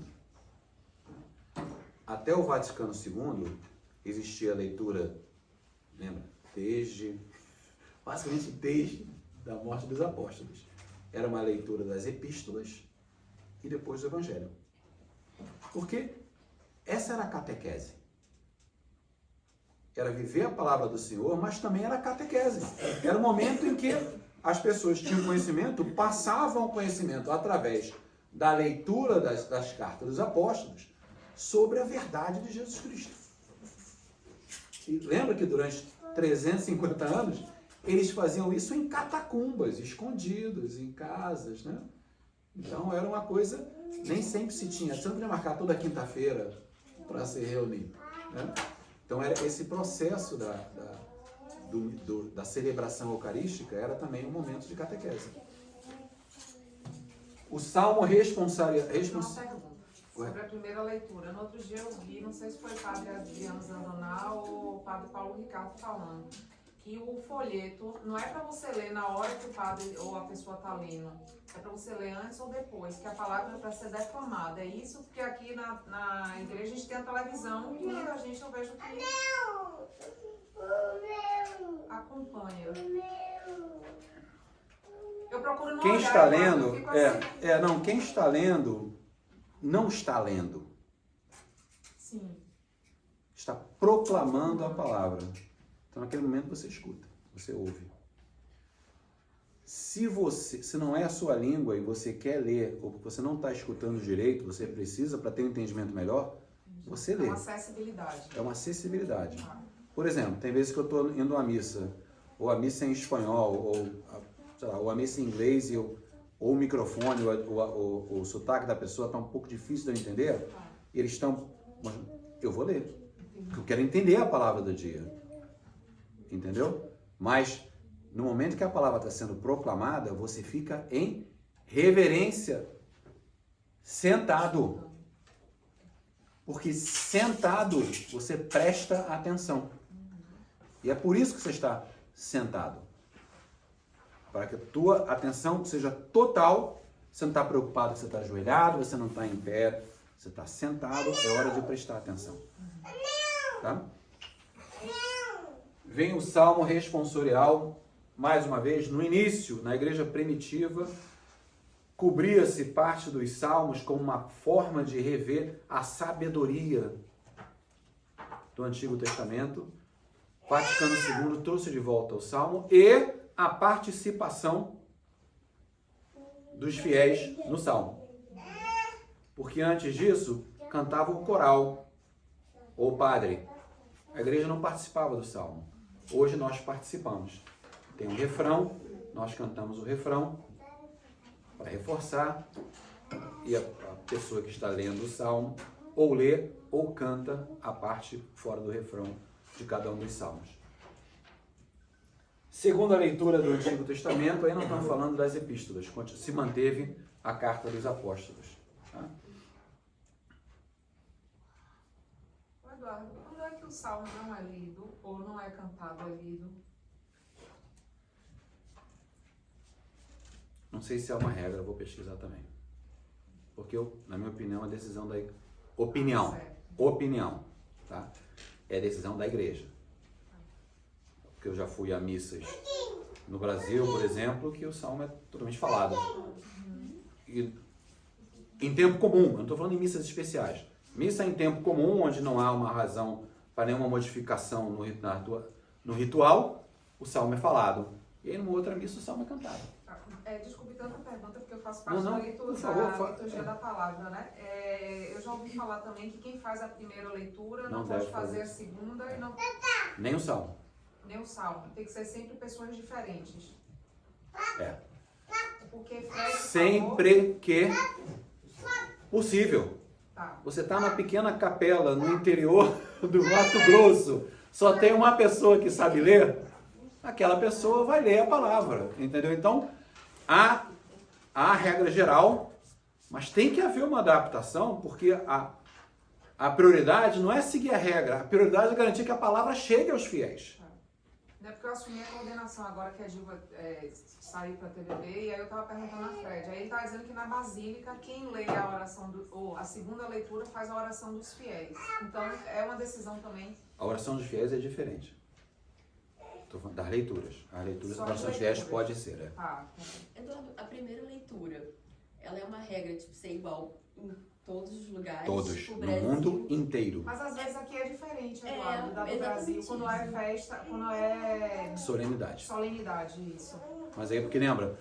A: até o Vaticano II, existia a leitura, lembra? Basicamente desde da morte dos apóstolos. Era uma leitura das epístolas e depois do Evangelho. Porque essa era a catequese. Era viver a palavra do Senhor, mas também era a catequese. Era o momento em que as pessoas tinham conhecimento, passavam o conhecimento através da leitura das cartas dos apóstolos sobre a verdade de Jesus Cristo. E lembra que durante 350 anos eles faziam isso em catacumbas, escondidos, em casas, né? Então era uma coisa, nem sempre se tinha, você não podia marcar toda quinta-feira para se reunir, né? Então era esse processo da celebração eucarística era também um momento de catequese. O salmo responsável.
B: Uma pergunta sobre a primeira leitura. No outro dia eu vi, não sei se foi o padre Adriano Zandoná ou o padre Paulo Ricardo falando, que o folheto não é para você ler na hora que o padre ou a pessoa está lendo, é para você ler antes ou depois, que a palavra é para ser declamada. É isso porque aqui na igreja a gente tem a televisão e muita gente eu vejo que acompanha. Eu procuro não
A: Quem
B: olhar,
A: está
B: eu
A: lendo,
B: fico assim.
A: quem está lendo, não está lendo.
B: Sim.
A: Está proclamando a palavra. Então, naquele momento você escuta, você ouve. Se não é a sua língua e você quer ler, ou você não está escutando direito, você precisa, para ter um entendimento melhor, você lê.
B: É uma acessibilidade.
A: É uma acessibilidade. Por exemplo, tem vezes que eu estou indo à missa, ou a missa em espanhol, ou a missa em inglês, ou o microfone, o sotaque da pessoa está um pouco difícil de eu entender, e eles estão... Mas eu vou ler, porque eu quero entender a palavra do dia. Entendeu? Mas, no momento que a palavra está sendo proclamada, você fica em reverência, sentado. Porque sentado, você presta atenção. E é por isso que você está sentado. Para que a tua atenção seja total, você não está preocupado que você está ajoelhado, você não está em pé, você está sentado, é hora de prestar atenção. Tá? Vem o salmo responsorial, mais uma vez, no início, na igreja primitiva, cobria-se parte dos salmos como uma forma de rever a sabedoria do Antigo Testamento. Vaticano II trouxe de volta o salmo e a participação dos fiéis no salmo. Porque antes disso, cantava o coral ou o padre. A igreja não participava do salmo. Hoje nós participamos. Tem um refrão, nós cantamos o refrão para reforçar e a pessoa que está lendo o salmo ou lê ou canta a parte fora do refrão de cada um dos salmos. Segundo a leitura do Antigo Testamento, aí não estamos falando das epístolas, se manteve a carta dos apóstolos. Tá?
B: Eduardo, quando é que o salmo não é lido ou não é cantado, é lido?
A: Não sei se é uma regra, eu vou pesquisar também. Porque, na minha opinião, a decisão da... Opinião, tá? É decisão da igreja. Porque eu já fui a missas no Brasil, por exemplo, que o salmo é totalmente falado. E, em tempo comum, eu não estou falando em missas especiais. Missa em tempo comum, onde não há uma razão para nenhuma modificação no ritual, o salmo é falado. E aí, numa outra missa, o salmo é cantado.
B: Desculpe tanta pergunta, porque eu faço parte
A: Não,
B: da
A: por favor,
B: liturgia da palavra, né? Eu já ouvi falar também que quem faz a primeira leitura não
A: deve
B: pode fazer a segunda e não...
A: Nem o salmo.
B: Nem o salmo. Tem que ser sempre pessoas diferentes.
A: É.
B: Porque Fred
A: Sempre que possível.
B: Tá.
A: Você está numa pequena capela no interior do Mato Grosso, só tem uma pessoa que sabe ler, aquela pessoa vai ler a palavra, entendeu? Então, há a regra geral, mas tem que haver uma adaptação, porque a prioridade não é seguir a regra, a prioridade é garantir que a palavra chegue aos fiéis.
B: Não é porque eu assumi a coordenação agora que a Dilva saiu para a TVB, e aí eu estava perguntando a Fred. Aí ele está dizendo que na Basílica, quem lê a oração, ou a segunda leitura, faz a oração dos fiéis. Então, é uma decisão também.
A: A oração dos fiéis é diferente. Estou falando das leituras. As leituras
B: Só
A: da oração
B: as
A: dos fiéis
B: leituras.
A: pode ser,
B: Tá.
H: Eduardo, a primeira leitura, ela é uma regra, tipo, ser igual em todos os lugares.
A: Todos,
H: tipo,
A: no
H: Brasil.
A: mundo inteiro.
B: Mas às vezes aqui é diferente,
H: É,
B: Eduardo, da do
H: exatamente
B: Brasil, quando é
H: isso.
B: festa, quando é
A: Solenidade.
B: solenidade, isso.
A: Mas aí, porque lembra,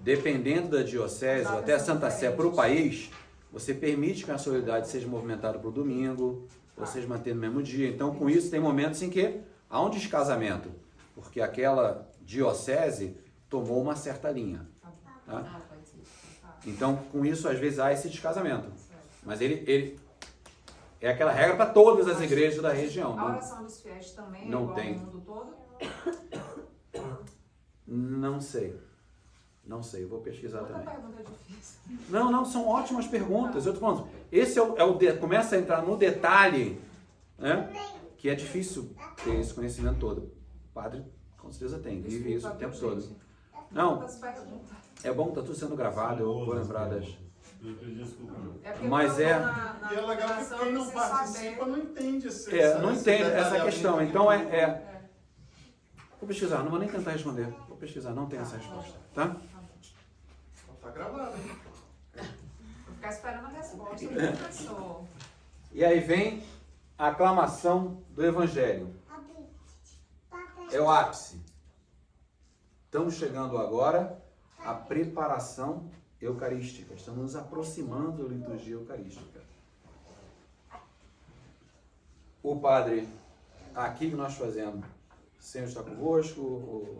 A: dependendo da diocese, ou até a Santa Sé para o
B: Diferentes.
A: país, você permite que a solenidade seja movimentada para o domingo, ou seja mantendo no mesmo dia. Então, com isso, tem momentos em que há um descasamento, porque aquela diocese tomou uma certa linha. Tá?
H: Ah, pode ser.
A: Então, com isso, às vezes há esse descasamento. Mas ele é aquela regra para todas as igrejas da região.
B: A oração dos fiéis também é
A: Não
B: igual
A: tem.
B: no mundo todo?
A: Não sei. Não sei, vou pesquisar
B: Outra
A: também.
B: pergunta difícil.
A: Não, são ótimas perguntas. Eu tô falando, esse começa a entrar no detalhe, né? Que é difícil ter esse conhecimento todo. O padre, com certeza tem, vive isso o tempo todo. Não,
B: Quantas perguntas?
A: é bom, tá tudo sendo gravado, eu vou lembrar das...
E: Desculpa.
B: É porque
A: Mas
B: quando eu
A: é-
B: tô na
F: E é legal que
B: coordenação,
F: quem
B: eu
F: não
B: preciso
F: participa
B: saber.
F: não entende esse
A: não
F: esse
A: entende essa
F: detalhamento
A: questão.
F: que
A: Então
F: tem.
A: Vou pesquisar, não vou nem tentar responder. Vou pesquisar, não tem essa resposta, tá?
F: Tá gravado, hein?
B: Vou ficar esperando a resposta do professor.
A: E aí vem a aclamação do Evangelho. É o ápice. Estamos chegando agora à preparação eucarística. Estamos nos aproximando da liturgia eucarística. O padre, aqui que nós fazemos, o Senhor está convosco,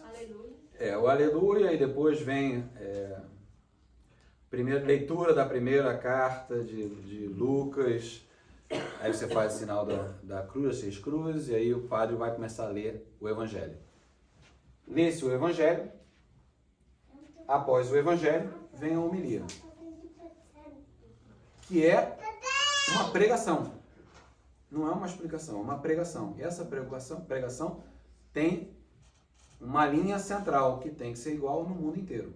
D: Aleluia.
A: o aleluia, e depois vem primeira leitura da primeira carta de Lucas. Aí você faz o sinal da cruz, as 6 cruzes, e aí o padre vai começar a ler o Evangelho. Lê-se o Evangelho, após o Evangelho vem a homilia, que é uma pregação. Não é uma explicação, é uma pregação. E essa pregação tem uma linha central que tem que ser igual no mundo inteiro.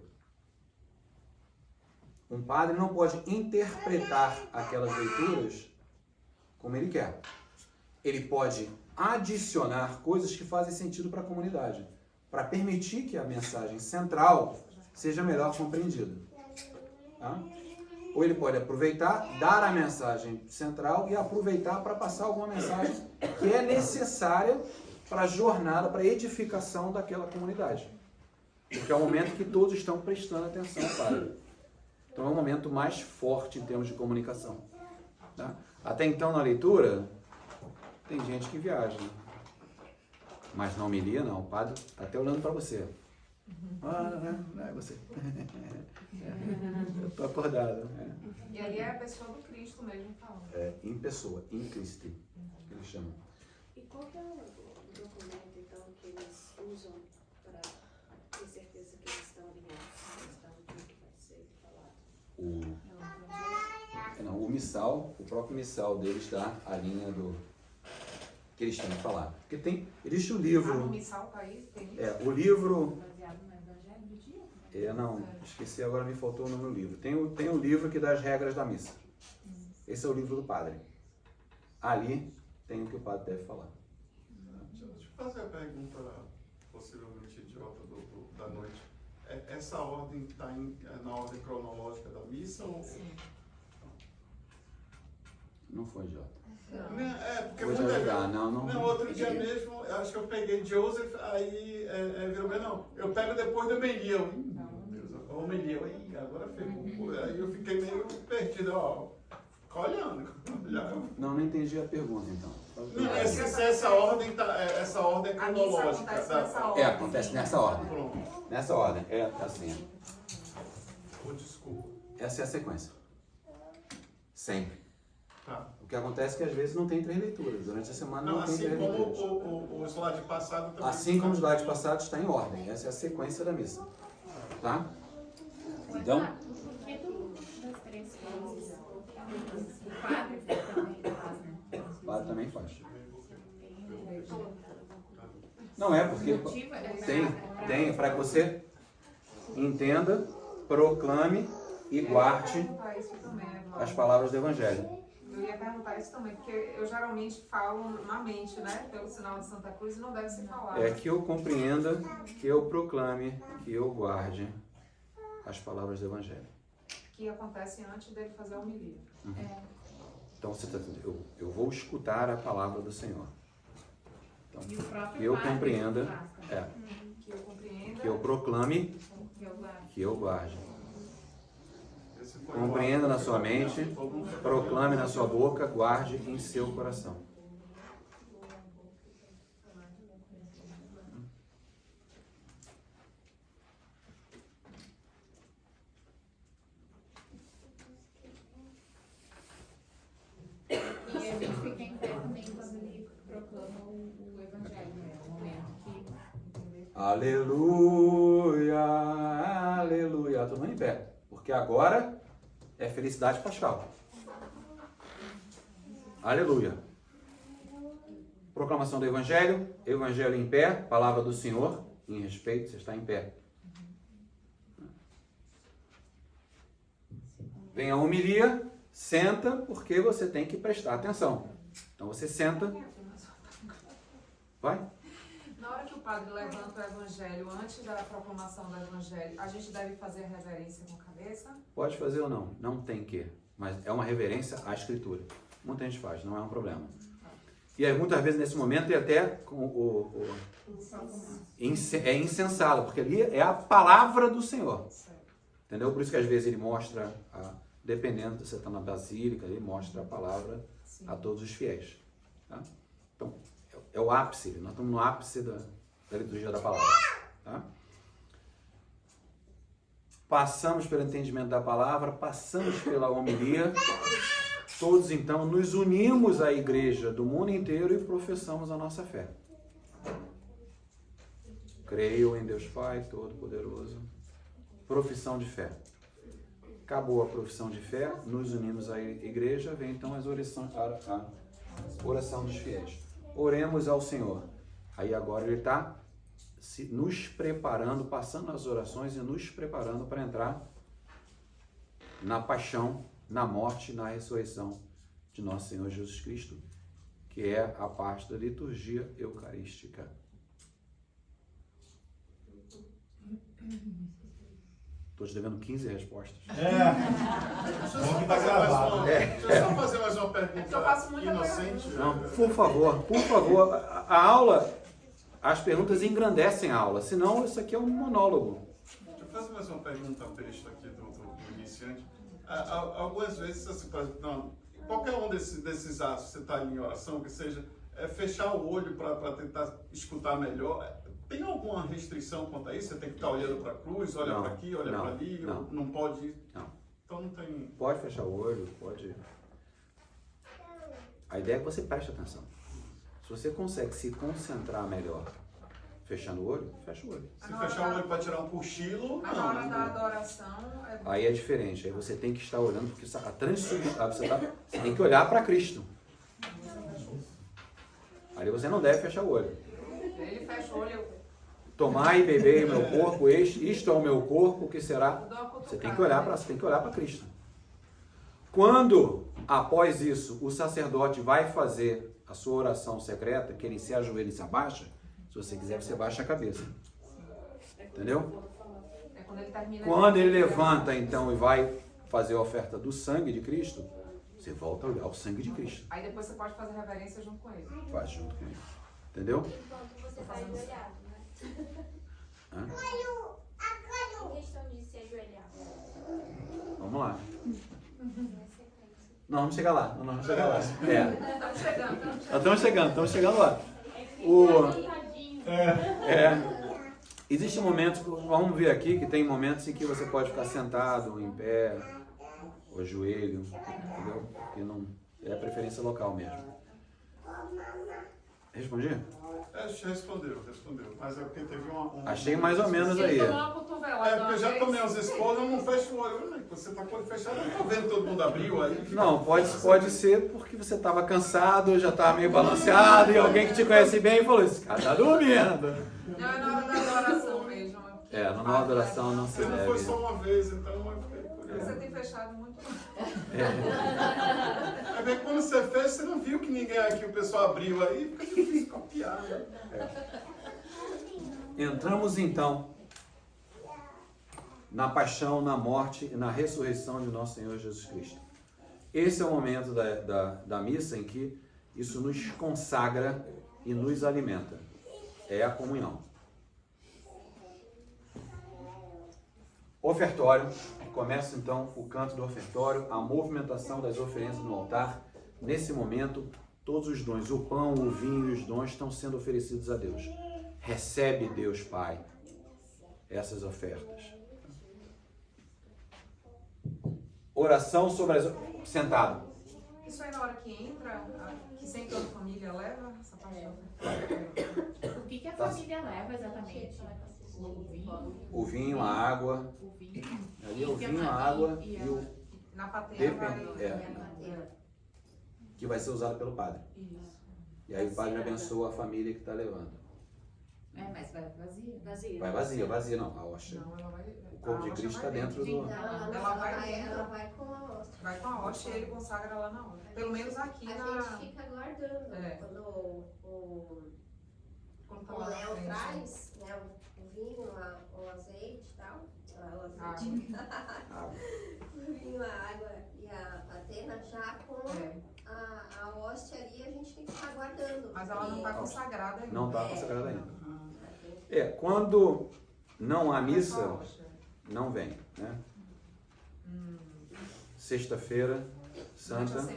A: Um padre não pode interpretar aquelas leituras como ele quer. Ele pode adicionar coisas que fazem sentido para a comunidade, para permitir que a mensagem central seja melhor compreendida. Tá? Ou ele pode aproveitar, dar a mensagem central e aproveitar para passar alguma mensagem que é necessária para a jornada, para a edificação daquela comunidade. Porque é o momento que todos estão prestando atenção ao padre. Então é um momento mais forte em termos de comunicação. Tá? Até então, na leitura, tem gente que viaja. Né? Mas na homilia, não. O padre está até olhando para você. Não é você. Eu estou acordado.
B: E aí é a pessoa do Cristo mesmo falando.
A: Em pessoa, em Cristo, que eles chamam.
I: E qual que é o documento, então, que eles usam para ter certeza que eles estão alinhados, estão com o que vai ser falado?
A: O missal, o próprio missal deles dá a linha do que eles têm que falar. Porque existe o
B: Ah, no
A: livro,
B: missal tá aí? Tem isso?
A: o livro,
G: Baseado no Evangelho do dia?
A: não, esqueci agora, me faltou o nome do livro. Tem o livro que dá as regras da missa. Esse é o livro do padre. Ali tem o que o padre deve falar.
F: Deixa eu fazer a pergunta, possivelmente idiota da noite. Essa ordem está na ordem cronológica da missa? Ou...
B: Sim.
A: Não foi idiota.
F: Porque
A: Vou te
F: muita
A: ajudar,
F: gente-
A: não.
F: Não, outro dia mesmo, eu acho que eu peguei Joseph, aí virou bem, não. Eu pego depois da homilia. Eu, meu Deus, a homilia, agora ferrou. Aí eu fiquei meio perdido, fica olhando.
A: Não entendi a pergunta, então.
F: Não, se essa ordem essa ordem é
B: A missa
F: cronológica.
B: acontece nessa ordem.
A: Acontece nessa ordem.
F: Pronto.
A: Nessa ordem, assim.
F: Desculpa.
A: Essa é a sequência. Sempre.
F: Tá.
A: O que acontece é que às vezes não tem 3 leituras. Durante a semana não,
F: Não,
A: tem
F: assim
A: 3
F: como
A: leituras.
F: o slide passado também.
A: Assim como os slides passados, está em ordem. Essa é a sequência da missa. Tá? Então,
G: O que das 3 coisas o padre também
A: padre também faz. Não é porque
G: Motivo é
A: tem para que você entenda, proclame e guarde
B: perguntar isso também, Eduardo.
A: as palavras do Evangelho.
B: Eu ia perguntar isso também, porque eu geralmente falo na mente, né? Pelo sinal de Santa Cruz e não deve se falar.
A: É que eu compreenda, que eu proclame, que eu guarde as palavras do Evangelho.
B: Que acontece antes dele fazer a homilia.
A: Então você está dizendo, eu vou escutar a palavra do Senhor. Então,
G: E o próprio
A: que eu
G: padre
A: compreenda,
G: faz também.
B: Que eu compreenda.
A: que eu proclame,
G: Que eu guardo.
A: que eu guarde.
F: Esse foi
A: Compreenda
F: o-
A: na sua mente, proclame na sua boca, guarde em seu coração.
G: E a gente fica em pé também quando ele proclama o Evangelho, né? O momento que...
A: Aleluia, aleluia. Todo mundo em pé, porque agora é felicidade pascal. Aleluia. Proclamação do Evangelho, Evangelho em pé, palavra do Senhor, em respeito, você está em pé. Vem a homilia, senta, porque você tem que prestar atenção. Então você senta, vai.
B: Na hora que o padre levanta o evangelho, antes da proclamação do evangelho, a gente deve fazer a reverência com a cabeça?
A: Pode fazer ou não, não tem que, mas é uma reverência à Escritura. Muita gente faz, não é um problema. E aí, muitas vezes nesse momento é até com é insensado, porque ali é a palavra do Senhor. Entendeu? Por isso que às vezes ele mostra, dependendo se você está na basílica, ele mostra a palavra a todos os fiéis. Tá? Então, é o ápice, nós estamos no ápice da liturgia da palavra. Tá? Passamos pelo entendimento da palavra, passamos pela homilia, todos então nos unimos à igreja do mundo inteiro e professamos a nossa fé. Creio em Deus Pai Todo-Poderoso. Profissão de fé. Acabou a profissão de fé, nos unimos à igreja, vem então a oração dos fiéis. Oremos ao Senhor. Aí agora ele está nos preparando, passando as orações e nos preparando para entrar na paixão, na morte e na ressurreição de nosso Senhor Jesus Cristo, que é a parte da liturgia eucarística. Estou te devendo 15 respostas.
E: Bom que tá gravado.
F: Deixa eu só fazer mais uma pergunta
B: Eu faço muita
F: inocente.
A: Não, por favor, a aula, as perguntas engrandecem a aula, senão isso aqui é um monólogo.
F: Deixa eu fazer mais uma pergunta besta aqui do iniciante. Algumas vezes, assim, não, qualquer um desses atos, você está em oração, que seja fechar o olho para tentar escutar melhor. Tem alguma restrição quanto a isso? Você tem que estar olhando para a cruz, olha para aqui, olha para ali, ou não pode?
A: Não.
F: Então não tem...
A: Pode fechar o olho, pode... A ideia é que você preste atenção. Se você consegue se concentrar melhor fechando o olho, fecha o olho.
F: Se fechar o olho para tirar um cochilo,
B: Na hora da adoração,
A: Aí é diferente, aí você tem que estar olhando, porque a transubstanciação, você tem que olhar para Cristo. Ali você não deve fechar o olho.
B: ele fecha o olho,
A: Tomai e bebei o meu corpo, isto é o meu corpo, que será...
B: eu dou uma
A: Você tem
B: cutucada.
A: que olhar para Cristo. Quando, após isso, o sacerdote vai fazer a sua oração secreta, que ele se ajoelha e se abaixa, se você quiser, você baixa a cabeça. Entendeu?
B: É quando ele termina.
A: Quando ele levanta, então, e vai fazer a oferta do sangue de Cristo, você volta a olhar o sangue de Cristo.
B: Aí depois você pode fazer reverência junto com ele.
A: Faz junto com ele. Entendeu?
D: Enquanto você está ajoelhado, né?
A: Hã?
D: Em questão de se ajoelhar.
A: Vamos lá.
D: Na sequência.
A: Não, vamos chegar lá. Não, vamos chegar lá. É.
B: Estamos chegando.
A: Estamos chegando lá. Existem momentos, vamos ver aqui, que tem momentos em que você pode ficar sentado, em pé, ou joelho, entendeu? Porque não é a preferência local mesmo. Respondi?
F: Respondeu. Mas é porque teve uma...
A: Achei mais ou menos aí.
B: Ele tomou uma cotovelada. ela
F: porque eu já tomei umas esposas, eu não fecho o olho. Você tá com o olho fechado, eu tô vendo todo mundo abriu aí.
A: Não, pode ser porque você estava cansado, já estava meio balanceado, e alguém que te conhece bem falou, esse cara tá dormindo.
B: Não, é na hora da adoração mesmo.
A: Na adoração não se
F: Se não
A: deve.
F: foi só uma vez, então eu fiquei curioso.
B: Você tem fechado muito.
F: Mas bem, quando você fez, você não viu que ninguém aqui, o pessoal abriu aí, fica difícil copiar, né?
A: Entramos então na paixão, na morte e na ressurreição de nosso Senhor Jesus Cristo. Esse é o momento da missa em que isso nos consagra e nos alimenta. É a comunhão. Ofertório. Começa então o canto do ofertório, a movimentação das oferendas no altar. Nesse momento, todos os dons, o pão, o vinho e os dons estão sendo oferecidos a Deus. Recebe, Deus Pai, essas ofertas. Oração sobre as... Sentado.
B: Isso aí na hora que entra, que sempre toda família leva essa parte da oferta?
G: O que a família leva exatamente? O vinho?
A: O vinho, a água.
G: O vinho.
A: Ali é o vinho, a água e o...
B: Na patena vai...
A: que vai ser usado pelo padre.
B: Isso.
A: E aí o padre abençoa a família que está levando.
G: Mas vai vazia.
I: Vazia.
A: Vai vazia não, a hóstia.
B: Não, ela vai...
A: O corpo de Cristo está dentro do...
C: Não,
B: Ela vai
C: ela vai com a hóstia.
B: Vai com a hóstia e ele consagra lá na hora. Pelo menos aqui
C: A
B: na...
C: gente fica aguardando. Quando
B: Quando tá
C: o
B: lá na
C: Léo
B: frente.
C: traz, né, o vinho, o azeite e tal. O azeite. O vinho, a água e a patena já com a hóstia ali, a gente tem que ficar aguardando.
B: Mas ela não está consagrada ainda.
A: Não está consagrada ainda. Quando não há missa, não vem, né? Sexta-feira Santa,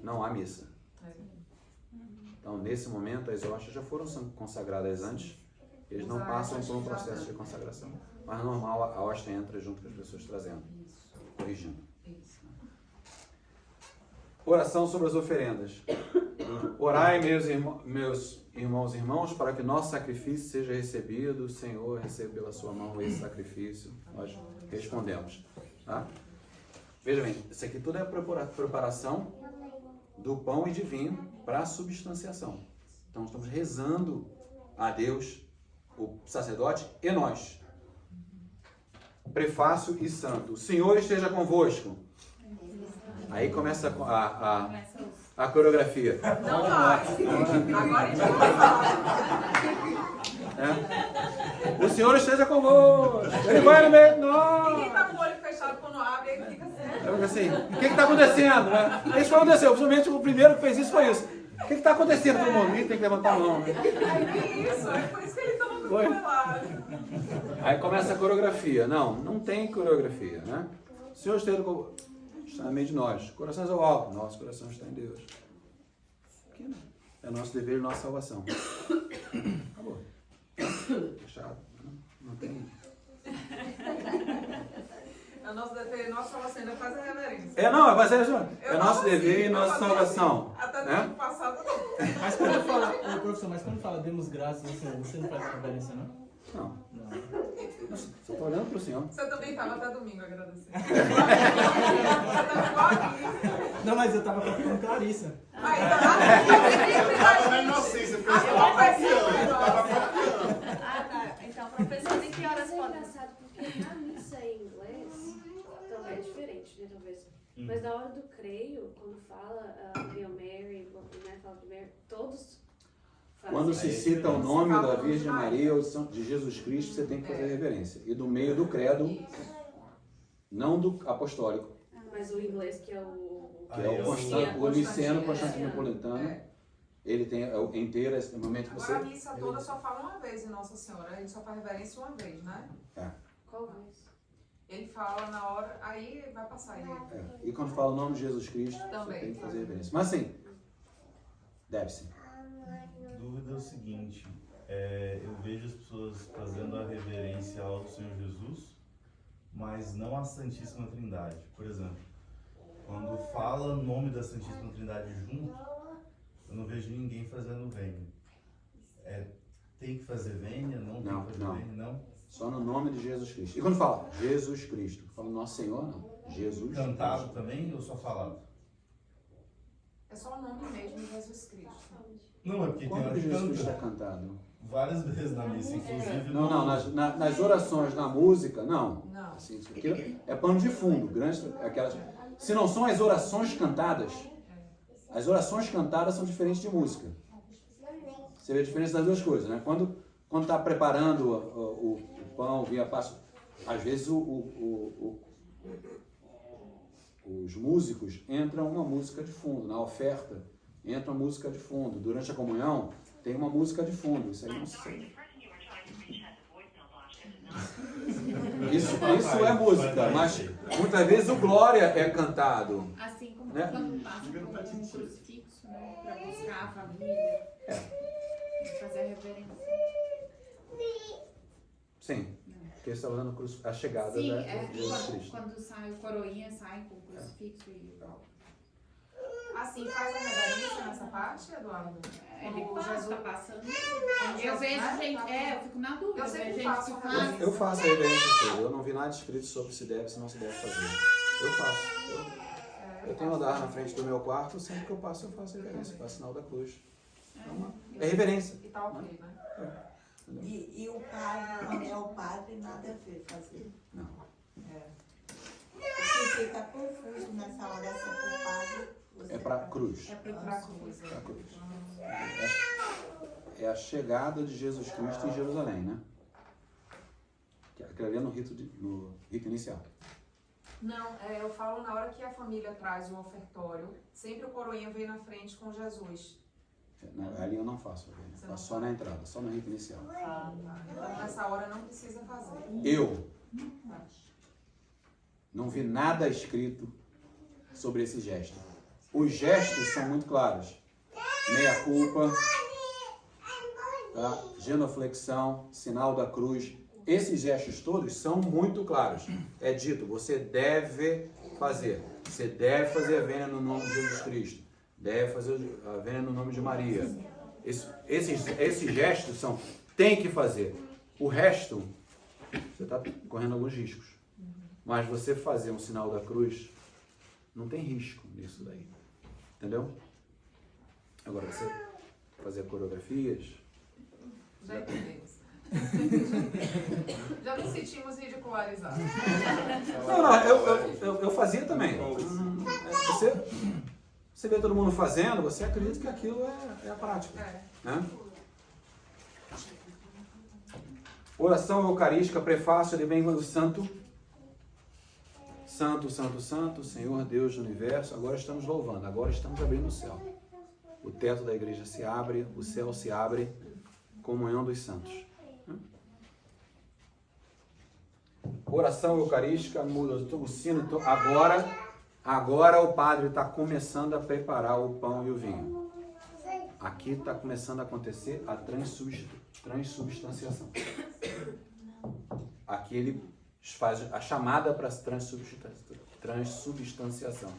A: não há missa. Então, nesse momento, as hóstias já foram consagradas antes, eles não passam por um processo de consagração. Mas normal, a hóstia entra junto com as pessoas trazendo, corrigindo. Oração sobre as oferendas. Orai, meus irmãos e irmãos, para que nosso sacrifício seja recebido. O Senhor recebe pela sua mão esse sacrifício. Nós respondemos. Tá? Veja bem, isso aqui tudo é a preparação do pão e de vinho para a substanciação. Então, estamos rezando a Deus, o sacerdote e nós. Prefácio e santo. O Senhor esteja convosco. Aí começa a coreografia.
B: Não vai. Agora a gente vai falar.
A: O Senhor esteja convosco. Ele vai no meio de nós.
B: Ninguém tá com o olho fechado quando abre, aí fica assim.
A: O que está acontecendo? Né? Isso que aconteceu. Principalmente o primeiro que fez isso foi isso. O que está acontecendo todo mundo? Ninguém tem que levantar a mão. Né?
B: Isso, é por isso que ele toma muito pelado.
A: Aí começa a coreografia. Não tem coreografia, né? O Senhor esteja convosco. Está no meio de nós. Corações ao alto. Nosso coração está em Deus. Aqui, né? É nosso dever e nossa salvação. Acabou. Fechado. Não tem.
B: É nosso dever e nossa salvação. Ainda faz a reverência.
A: É nosso dever e nossa salvação.
B: Até
A: né?
B: domingo passado.
J: Mas quando fala, professor, demos graças ao Senhor, você não faz reverência, não?
A: Não. Nossa, você está olhando para o Senhor.
B: Você também estava até domingo agradecendo.
J: Não, mas eu tava com Clarissa.
F: Eu tava na inocência, porque eu estava copiando.
I: Tá. Então, professor, de que horas pode? É engraçado, porque na missa em inglês também é diferente, né, talvez. Mas na hora do creio, quando fala Hail Mary, né, fala primeiro, todos fazem.
A: Quando se cita o nome da Virgem Maria ou de Jesus Cristo, você tem que fazer reverência. E do meio do credo, não do apostólico.
I: Mas o inglês, que é o...
A: Que é o niceno constantinopolitano. Ele tem inteiro esse momento que você...
B: Agora a missa toda só fala uma vez em Nossa Senhora. Ele só faz reverência uma vez, né?
I: Qual vez?
B: Ele fala na hora, aí vai passar ele.
A: E quando fala o nome de Jesus Cristo,
B: Também,
A: você tem que fazer reverência. Mas assim, deve-se.
E: A dúvida é o seguinte, eu vejo as pessoas fazendo a reverência ao Senhor Jesus, mas não à Santíssima Trindade. Por exemplo, quando fala o nome da Santíssima Trindade junto, eu não vejo ninguém fazendo vênia. Tem que fazer vênia? Não tem que fazer vênia? Não?
A: Só no nome de Jesus Cristo. E quando fala Jesus Cristo, fala Nosso Senhor, não. Jesus
E: Cantado
A: Cristo.
E: também ou só falado?
B: É só o nome mesmo, Jesus Cristo.
E: Não, é porque tem
A: Quando
E: hora
A: que
E: que
A: Jesus Cristo é
E: canta
A: cantado?
E: várias vezes na missa, inclusive.
A: Não, nas orações, na música, não.
B: Não.
A: Assim, isso aqui é pano de fundo. Aquelas, se não são as orações cantadas, as orações cantadas são diferentes de música. Você vê a diferença das duas coisas, né? Quando está preparando o pão, via passo, às vezes os músicos entram uma música de fundo, na oferta entra uma música de fundo, durante a comunhão tem uma música de fundo, isso aí não sei. Isso é música, mas muitas vezes o glória é cantado.
G: Assim como
A: Né?
G: quando passa por um crucifixo, né? Pra buscar a família. Fazer a reverência.
A: Sim, porque você está usando a chegada
G: Sim,
A: de Jesus Cristo.
G: quando sai o coroinha, sai com o crucifixo e tal.
B: Assim faz a reverência nessa parte, Eduardo?
G: Ele
B: O
G: passa,
B: Jesus-
G: tá passando.
B: Como
G: Eu
B: Jesus,
G: vejo
B: né?
G: gente, eu fico na dúvida.
B: Eu
G: vejo
B: sempre
G: gente
B: faço
G: que
B: a
G: faz.
A: Eu faço a reverência toda, eu não vi nada escrito sobre se deve, se não se deve fazer. Eu faço. Eu tenho um andar na frente do meu quarto, sempre que eu passo, eu faço reverência, faço sinal da cruz. É reverência.
B: E tá ok, né?
K: E o padre, quando é o padre, nada a ver fazer.
A: Não.
K: Porque fica confuso nessa oração com o padre.
A: É para cruz.
B: É pra cruz.
A: Pra cruz. É a chegada de Jesus Cristo em Jerusalém, né? Aquilo ali é no rito inicial.
B: Não, eu falo na hora que a família traz o ofertório, sempre o coroinha vem na frente com Jesus.
A: Ali eu não faço, eu faço só na entrada, só no rito inicial.
B: Então nessa hora não precisa fazer.
A: Eu não vi nada escrito sobre esse gesto. Os gestos são muito claros. Meia culpa, tá? Genuflexão, sinal da cruz. Esses gestos todos são muito claros. É dito, você deve fazer. Você deve fazer a vênia no nome de Jesus Cristo. Deve fazer a vênia no nome de Maria. Esses gestos são, tem que fazer. O resto, você está correndo alguns riscos. Mas você fazer um sinal da cruz, não tem risco nisso daí. Entendeu? Agora, você fazer coreografias...
B: Já entendemos. Já nos sentimos ridicularizados.
A: Não, eu fazia também. Você vê todo mundo fazendo, você acredita que aquilo é a prática. Né? Oração eucarística, prefácio, ele vem do santo. Santo, santo, santo, Senhor Deus do universo. Agora estamos louvando, agora estamos abrindo o céu. O teto da igreja se abre, o céu se abre, comunhão dos santos. Oração eucarística, muda o sino. Agora o padre está começando a preparar o pão e o vinho. Aqui está começando a acontecer a transubstanciação. Aqui ele faz a chamada para a transubstanciação.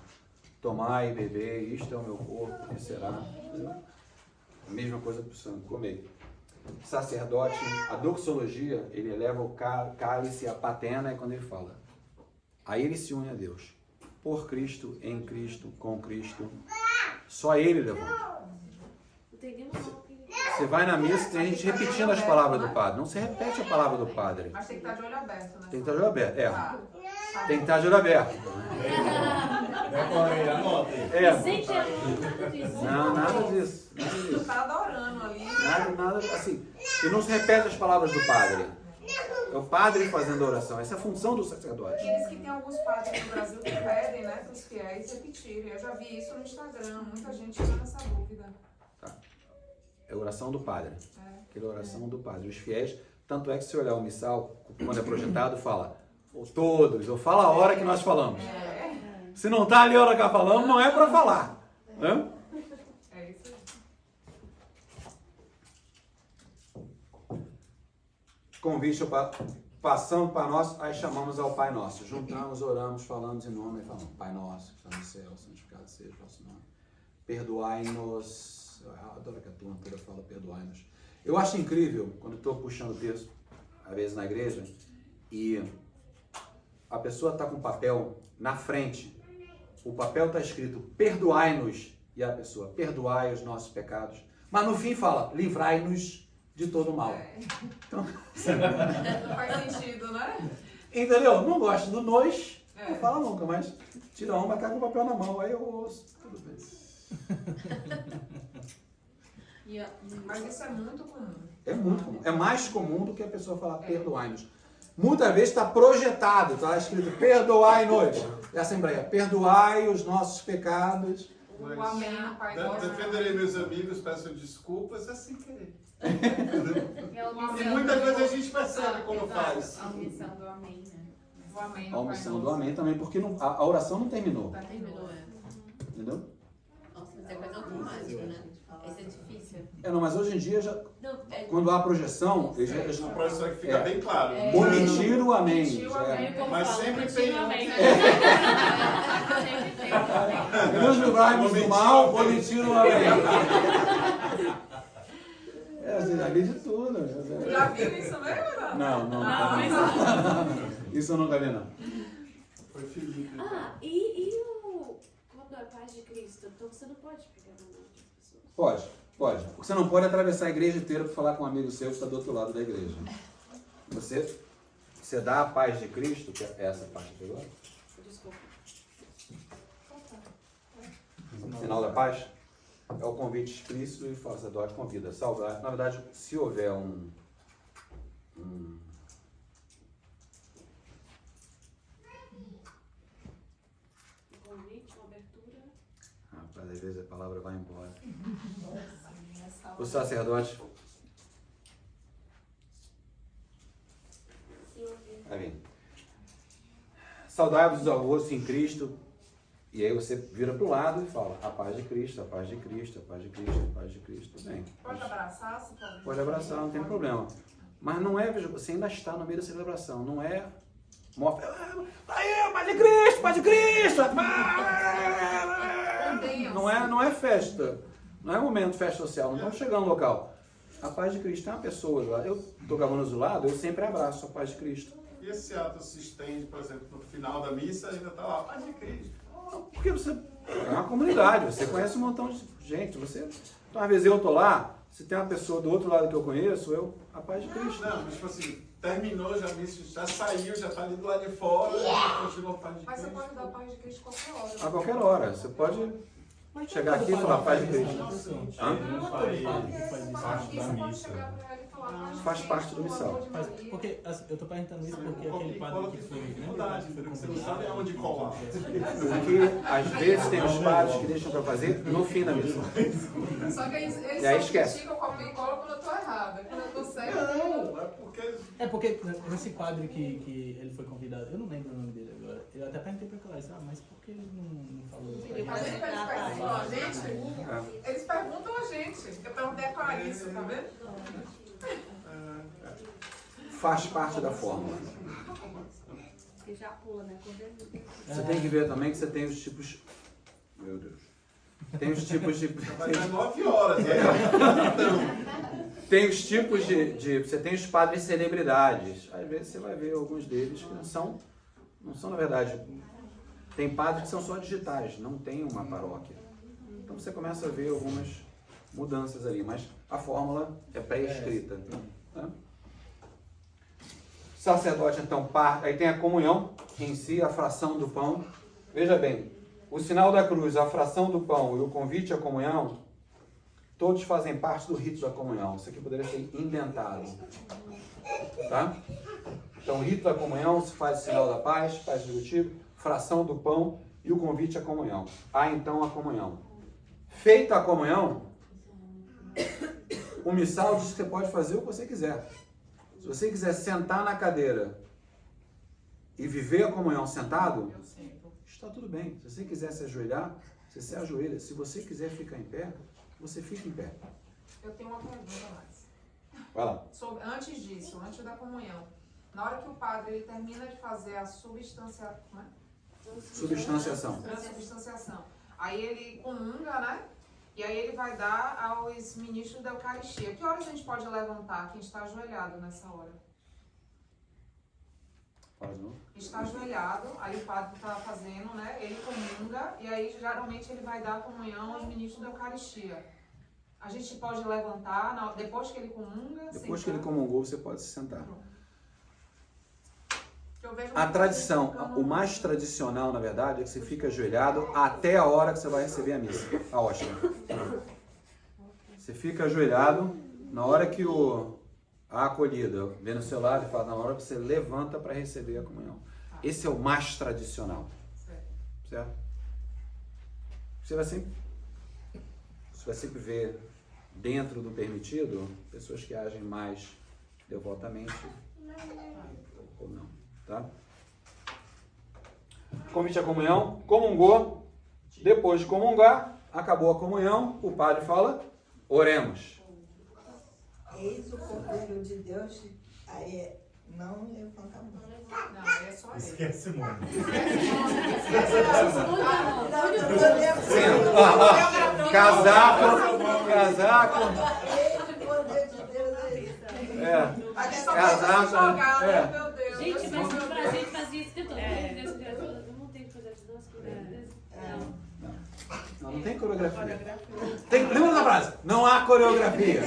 A: Tomar e beber, isto é o meu corpo, que será. A mesma coisa para o sangue, comer. Sacerdote, a doxologia, ele eleva o cálice, a patena, é quando ele fala. Aí ele se une a Deus. Por Cristo, em Cristo, com Cristo. Só ele levanta. Você vai na missa, tem gente repetindo as palavras do padre. Não se repete a palavra do padre.
B: Mas tem que estar de olho aberto, né?
A: Tem que estar de olho aberto, Tem que estar de olho aberto. Não, nada disso.
B: Tu tá adorando ali.
A: Nada, assim. E não se repete as palavras do padre. É o padre fazendo a oração. Essa é a função do sacerdote.
B: E diz que tem alguns padres no Brasil que pedem, né, para os fiéis repetirem. Eu já vi isso no Instagram. Muita gente fica nessa dúvida.
A: Tá. É a oração do padre. Aquela oração do padre. Os fiéis, tanto é que se olhar o missal, quando é projetado, fala todos, ou fala a hora que nós falamos. Se não está ali a hora que nós falamos, não é para falar. Né?
B: É isso aí.
A: Convite passando para nós, aí chamamos ao Pai Nosso. Juntamos, oramos, falamos em nome e falamos: Pai Nosso, que está no céu, santificado seja o vosso nome. Perdoai-nos. Eu adoro que a turma toda fala perdoai-nos. Eu acho incrível, quando estou puxando o texto, às vezes na igreja, e a pessoa está com o papel na frente, o papel está escrito perdoai-nos, e a pessoa, perdoai os nossos pecados, mas no fim fala, livrai-nos de todo mal. Então,
B: Não faz sentido, né?
A: entendeu? Não gosto do nós, não fala nunca, mas tira uma, tá com o papel na mão, aí eu ouço, tudo bem.
B: Mas isso é muito comum.
A: É muito comum. É mais comum do que a pessoa falar perdoai-nos. Muitas vezes está projetado, está escrito perdoai-nos. É a Assembleia, perdoai os nossos pecados.
B: O amém no Pai Nosso.
F: Defenderei meus amigos, peço desculpas, é sem querer.
G: E a
F: E
G: omissão
F: muitas
G: do-
F: vezes a gente percebe quando
G: Exato,
F: faz.
G: A omissão do amém, né?
B: O amém
A: A
B: no Pai
A: omissão do
B: Nosso.
A: amém também, porque a oração não terminou.
H: Tá, terminou, é.
A: Entendeu?
H: Nossa, mas é coisa automática, né? Esse é difícil.
A: Não, mas hoje em dia, já,
H: Não, é...
A: quando há projeção, eles
F: A professora que fica bem claro.
A: omitiram o amém.
B: Omitir o
A: já é.
B: amém.
G: Aí o povo
F: Mas
G: fala,
F: sempre
G: "Omitir
F: tem
G: o
F: um-
G: amém." Sempre tem.
A: Nos livrarmos do mal, omitiram o amém. Você já vi de tudo.
B: Já viu isso mesmo?
A: Não. Isso eu nunca vi, não.
F: Foi Felipe.
I: E quando é paz de Cristo? Então você não pode pegar na mão de pessoas.
A: Pode. Porque você não pode atravessar a igreja inteira para falar com um amigo seu que está do outro lado da igreja. Você dá a paz de Cristo, que é essa parte aqui agora.
I: Desculpa.
A: Sinal da paz. É o convite explícito e o sacerdote convida. Salvar. Na verdade, se houver um
I: Convite, uma abertura.
A: Rapaz, às vezes a palavra vai embora. O sacerdote. Vai vir. Saudai-vos ao rosto em Cristo. E aí você vira para o lado e fala, a paz de Cristo, a paz de Cristo, a paz de Cristo, a paz de Cristo. Tudo bem.
B: Pode abraçar, se pode.
A: Pode abraçar, não tem problema. Mas não é, veja, você ainda está no meio da celebração, não é... Aí, paz de Cristo, paz de Cristo! Não é festa, não é momento de festa social, não estamos chegando no local. A paz de Cristo tem uma pessoa lá, eu estou gravando do lado, eu sempre abraço a paz de Cristo.
F: E esse ato se estende, por exemplo, no final da missa, ainda está lá, paz de Cristo.
A: Porque você é uma comunidade, você conhece um montão de gente, então às vezes eu estou lá, se tem uma pessoa do outro lado que eu conheço, a paz de Cristo.
F: Não, mas tipo assim, terminou já a missa, já saiu, já está ali do lado de fora, continua a paz de
B: Mas
F: Cristo.
B: você pode dar paz de Cristo qualquer hora.
A: A qualquer hora, você pode chegar aqui e falar paz de Cristo. Hã?
J: Não é todo padre que faz isso.
B: Aqui
E: da
B: você pode
E: missa.
B: chegar pra ela e falar paz de
A: Faz
B: Cristo,
A: parte do
B: pelo
A: missal.
B: amor de
J: Mas,
B: Maria.
J: porque assim, eu tô perguntando isso porque aquele padre que foi, né?
F: Dificuldade,
J: Que foi
F: você não sabe
J: convidado.
F: aonde colar.
A: Porque às vezes tem os padres que deixam para fazer no fim da missa.
B: Só que eles
A: E aí
B: só
A: esquece.
B: criticam, copia e cola quando eu tô errada. Quando eu tô certa,
F: Não, é porque...
J: É porque nesse padre que ele foi convidado, eu não lembro o nome dele agora. Eu até perguntei pra Clarice, mas por que ele não falou isso pra ele?
B: Mas eles perguntam a gente. Eles perguntam a gente. Eu perguntei a Clarice, tá vendo?
A: Faz parte da fórmula.
I: Você já pula, né?
A: Você tem que ver também que você tem os tipos... Meu Deus. Tem os tipos de...
F: Vai dar 9 horas, né?
A: Tem os tipos de... Você tem os padres celebridades. Às vezes você vai ver alguns deles que não são na verdade... Tem padres que são só digitais, não tem uma paróquia. Então você começa a ver algumas mudanças ali, mas a fórmula é pré-escrita. Tá? Sacerdote, então, aí tem a comunhão em si, a fração do pão. Veja bem, o sinal da cruz, a fração do pão e o convite à comunhão, todos fazem parte do rito da comunhão. Isso aqui poderia ser indentado. Tá? Então, o rito da comunhão se faz o sinal da paz, paz distributivo, fração do pão e o convite à comunhão. Há então a comunhão. Feita a comunhão, o missal diz que você pode fazer o que você quiser. Se você quiser sentar na cadeira e viver a comunhão sentado, está tudo bem. Se você quiser se ajoelhar, você se ajoelha. Se você quiser ficar em pé, você fica em pé.
B: Eu tenho uma pergunta mais.
A: Vai lá.
B: Antes disso, antes da comunhão, na hora que o padre ele termina de fazer a substanciação,
A: Substanciação.
B: aí ele comunga, né? E aí ele vai dar aos ministros da Eucaristia. Que horas a gente pode levantar quem está ajoelhado nessa hora?
A: Fala de novo.
B: Está ajoelhado, aí o padre está fazendo, né? Ele comunga, e aí geralmente ele vai dar a comunhão aos ministros da Eucaristia. A gente pode levantar depois que ele comunga?
A: Depois que ele comungou, você pode se sentar.
B: Eu vejo
A: A
B: muita
A: tradição,
B: gente ficando-
A: o mais tradicional, na verdade, é que você fica ajoelhado até a hora que você vai receber a missa, a hóstia. Você fica ajoelhado na hora que a acolhida vem no seu lado e fala, na hora que você levanta para receber a comunhão. Esse é o mais tradicional. Certo? Você vai sempre ver dentro do permitido pessoas que agem mais devotamente ou não, tá? Convite à comunhão, comungou, depois de comungar, acabou a comunhão, o padre fala, oremos.
K: Eis o Cordeiro de Deus, aí não levanta a mão.
B: Não, é só ele.
E: Esquece o mundo.
A: Casaco.
K: Eis o Cordeiro de Deus, aí.
A: Casaco.
B: Meu Deus.
I: Gente, mas pra gente fazia isso o tempo todo. Eu não tenho que fazer isso,
A: Não tem coreografia. Lembra da frase? Não há coreografia.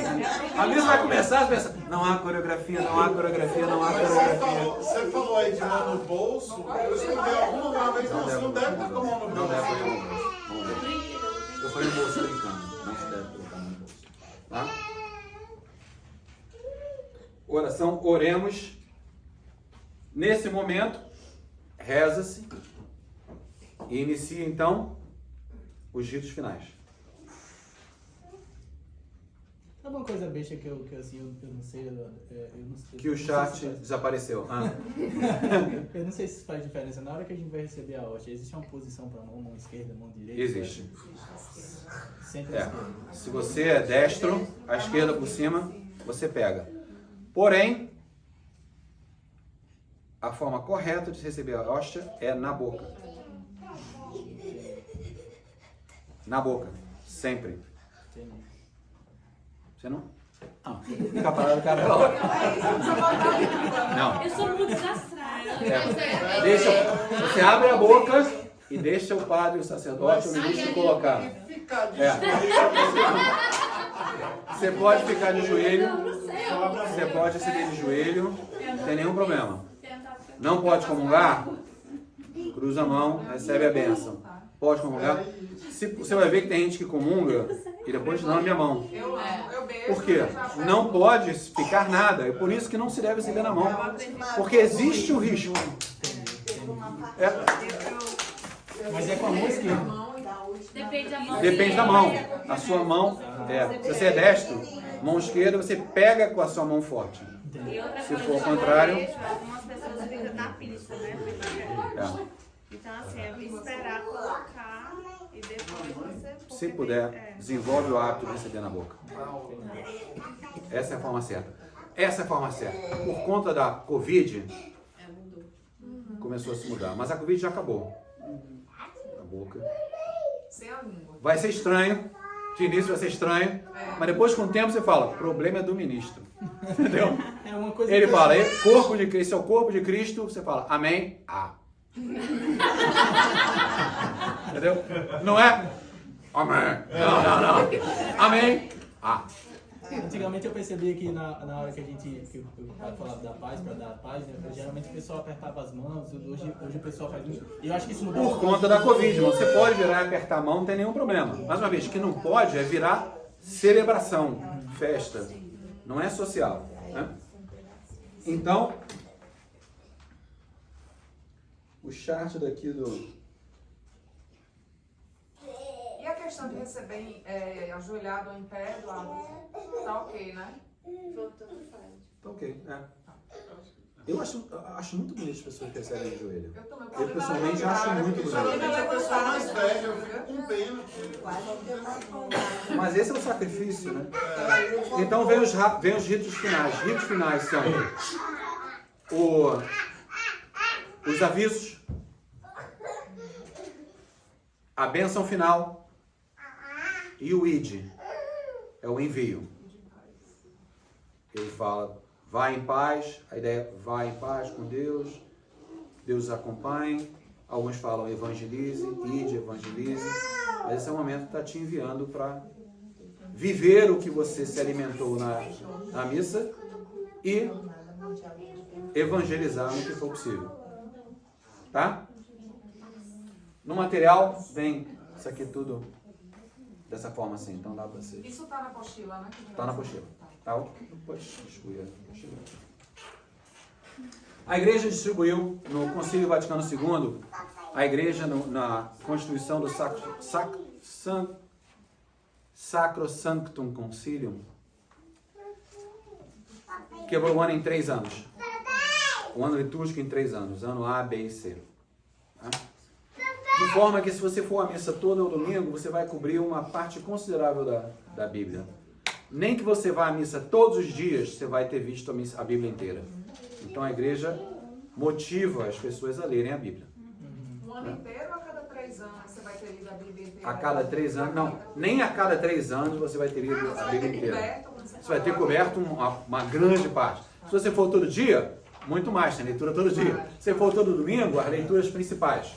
A: A missa vai começar, você pensa, não há coreografia, não há coreografia, não há coreografia.
F: Você falou aí de mão no bolso, eu escutei alguma vez, não, você não deve estar com a mão no bolso.
A: Não deve colocar a mão no bolso. Eu falei no bolso brincando, não se deve colocar a mão no bolso. Tá? Oração, oremos. Nesse momento, reza-se e inicia então os ritos finais.
J: Sabe uma coisa besta que eu não sei,
A: Que o chat desapareceu.
J: Eu não sei se faz diferença. Na hora que a gente vai receber a hóstia, existe uma posição para mão esquerda, mão direita?
A: Existe.
J: Sempre à esquerda.
A: Se você é destro, a esquerda por cima, você pega. Porém, a forma correta de receber a hóstia é na boca. Na boca. Sempre.
J: Entendi.
A: Você não? Não. Fica parado, cara. Não.
I: Eu sou muito desastrada.
A: Você abre a boca e deixa o padre, o sacerdote, o ministro colocar. Você pode ficar de joelho. Você pode seguir de joelho. Não tem nenhum problema. Não pode comungar? Cruza a mão, recebe a bênção. Pode comungar? Você vai ver que tem gente que comunga e depois não na minha mão.
B: Eu beijo.
A: Por quê? Não pode ficar nada. É por isso que não se deve receber na mão. Porque existe o risco.
J: Mas é com a mão esquerda.
I: Depende da mão.
A: Depende da mão. A sua mão, se você é destro, mão esquerda, você pega com a sua mão forte. Se for o contrário...
L: Algumas pessoas ficam na pista, né? Então, assim, é esperar colocar e depois você...
A: Se puder, desenvolve o hábito de receber na boca. Essa é a forma certa. Essa é a forma certa. Por conta da Covid, começou a se mudar. Mas a Covid já acabou. Na boca.
B: Sem a língua.
A: Vai ser estranho. De início vai ser estranho. Mas depois, com o tempo, você fala, o problema é do ministro. Entendeu?
J: É uma coisa
A: Ele
J: que
A: fala, corpo de Cristo é o corpo de Cristo. Você fala, amém? Entendeu? Não é? Amém. Não. Amém?
J: Antigamente eu percebia que na hora que o padre falava da paz, para dar a paz, né, geralmente o pessoal apertava as mãos, hoje o pessoal faz muito. E eu acho que isso mudou.
A: Por conta da Covid, irmão. Você pode virar e apertar a mão, não tem nenhum problema. Mais uma vez, o que não pode é virar celebração, festa. Não é social. Né? Então, o chart daqui do...
B: E a questão de receber ajoelhado ou em pé, Eduardo? Tá ok, né?
A: Tá ok, Eu acho muito bonito as pessoas que recebem de joelho.
B: Eu
A: pessoalmente acho muito bonito.
F: Geralmente a pessoa mais velha, eu fico com pena.
A: Mas esse é o sacrifício, né? Então vem os ritos finais. Ritos finais são os avisos, a bênção final e o id, é o envio. Ele fala, vai em paz, a ideia é vai em paz com Deus, Deus os acompanhe. Alguns falam evangelize, ide, evangelize. Mas esse é o momento que está te enviando para viver o que você se alimentou na missa e evangelizar no que for possível. Tá? No material vem isso aqui tudo dessa forma assim, então dá para você.
B: Isso tá na apostila, né?
A: Tá na apostila. Tá? Depois exclui a apostila. A igreja distribuiu no Concílio Vaticano II, a igreja na Constituição do Sacrosanctum Concilium, quebrou o ano em 3 anos. O ano litúrgico em 3 anos, ano A, B e C. Tá? De forma que se você for à missa todo o domingo, você vai cobrir uma parte considerável da Bíblia. Nem que você vá à missa todos os dias, você vai ter visto a Bíblia inteira. Então a igreja motiva as pessoas a lerem a Bíblia.
B: Um ano inteiro ou a cada 3 anos você vai ter lido a Bíblia inteira?
A: A cada 3 anos, não, nem a cada 3 anos você vai ter lido a Bíblia inteira. Você vai ter coberto uma grande parte. Se você for todo dia, muito mais, tem leitura todo dia. Se for todo domingo, as leituras principais.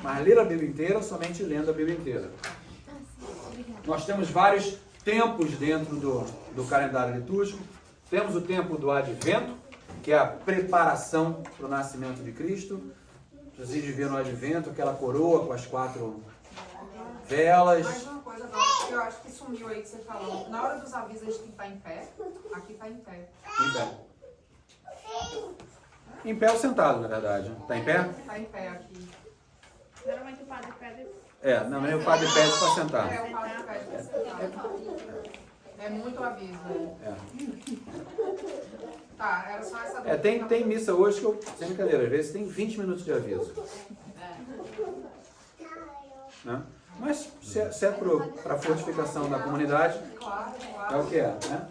A: Mas ler a Bíblia inteira, somente lendo a Bíblia inteira. Nós temos vários tempos dentro do calendário litúrgico. Temos o tempo do Advento, que é a preparação para o nascimento de Cristo. Vocês viram no Advento, aquela coroa com as 4 velas.
B: Mais uma coisa agora, que eu acho que sumiu aí que você falou. Na hora dos avisos, a gente tem que estar em pé. Aqui está em pé.
A: Em pé. Em pé ou sentado, na verdade. Está em pé?
B: Está em pé aqui.
L: Geralmente o padre pede.
A: Não, mas o padre pede para sentar.
B: O padre pede para sentar. É muito aviso. Tá, era só essa dúvida.
A: Tem missa hoje que eu, sem brincadeira, às vezes tem 20 minutos de aviso. Né? Mas se é para a fortificação da comunidade, é o que é. Né?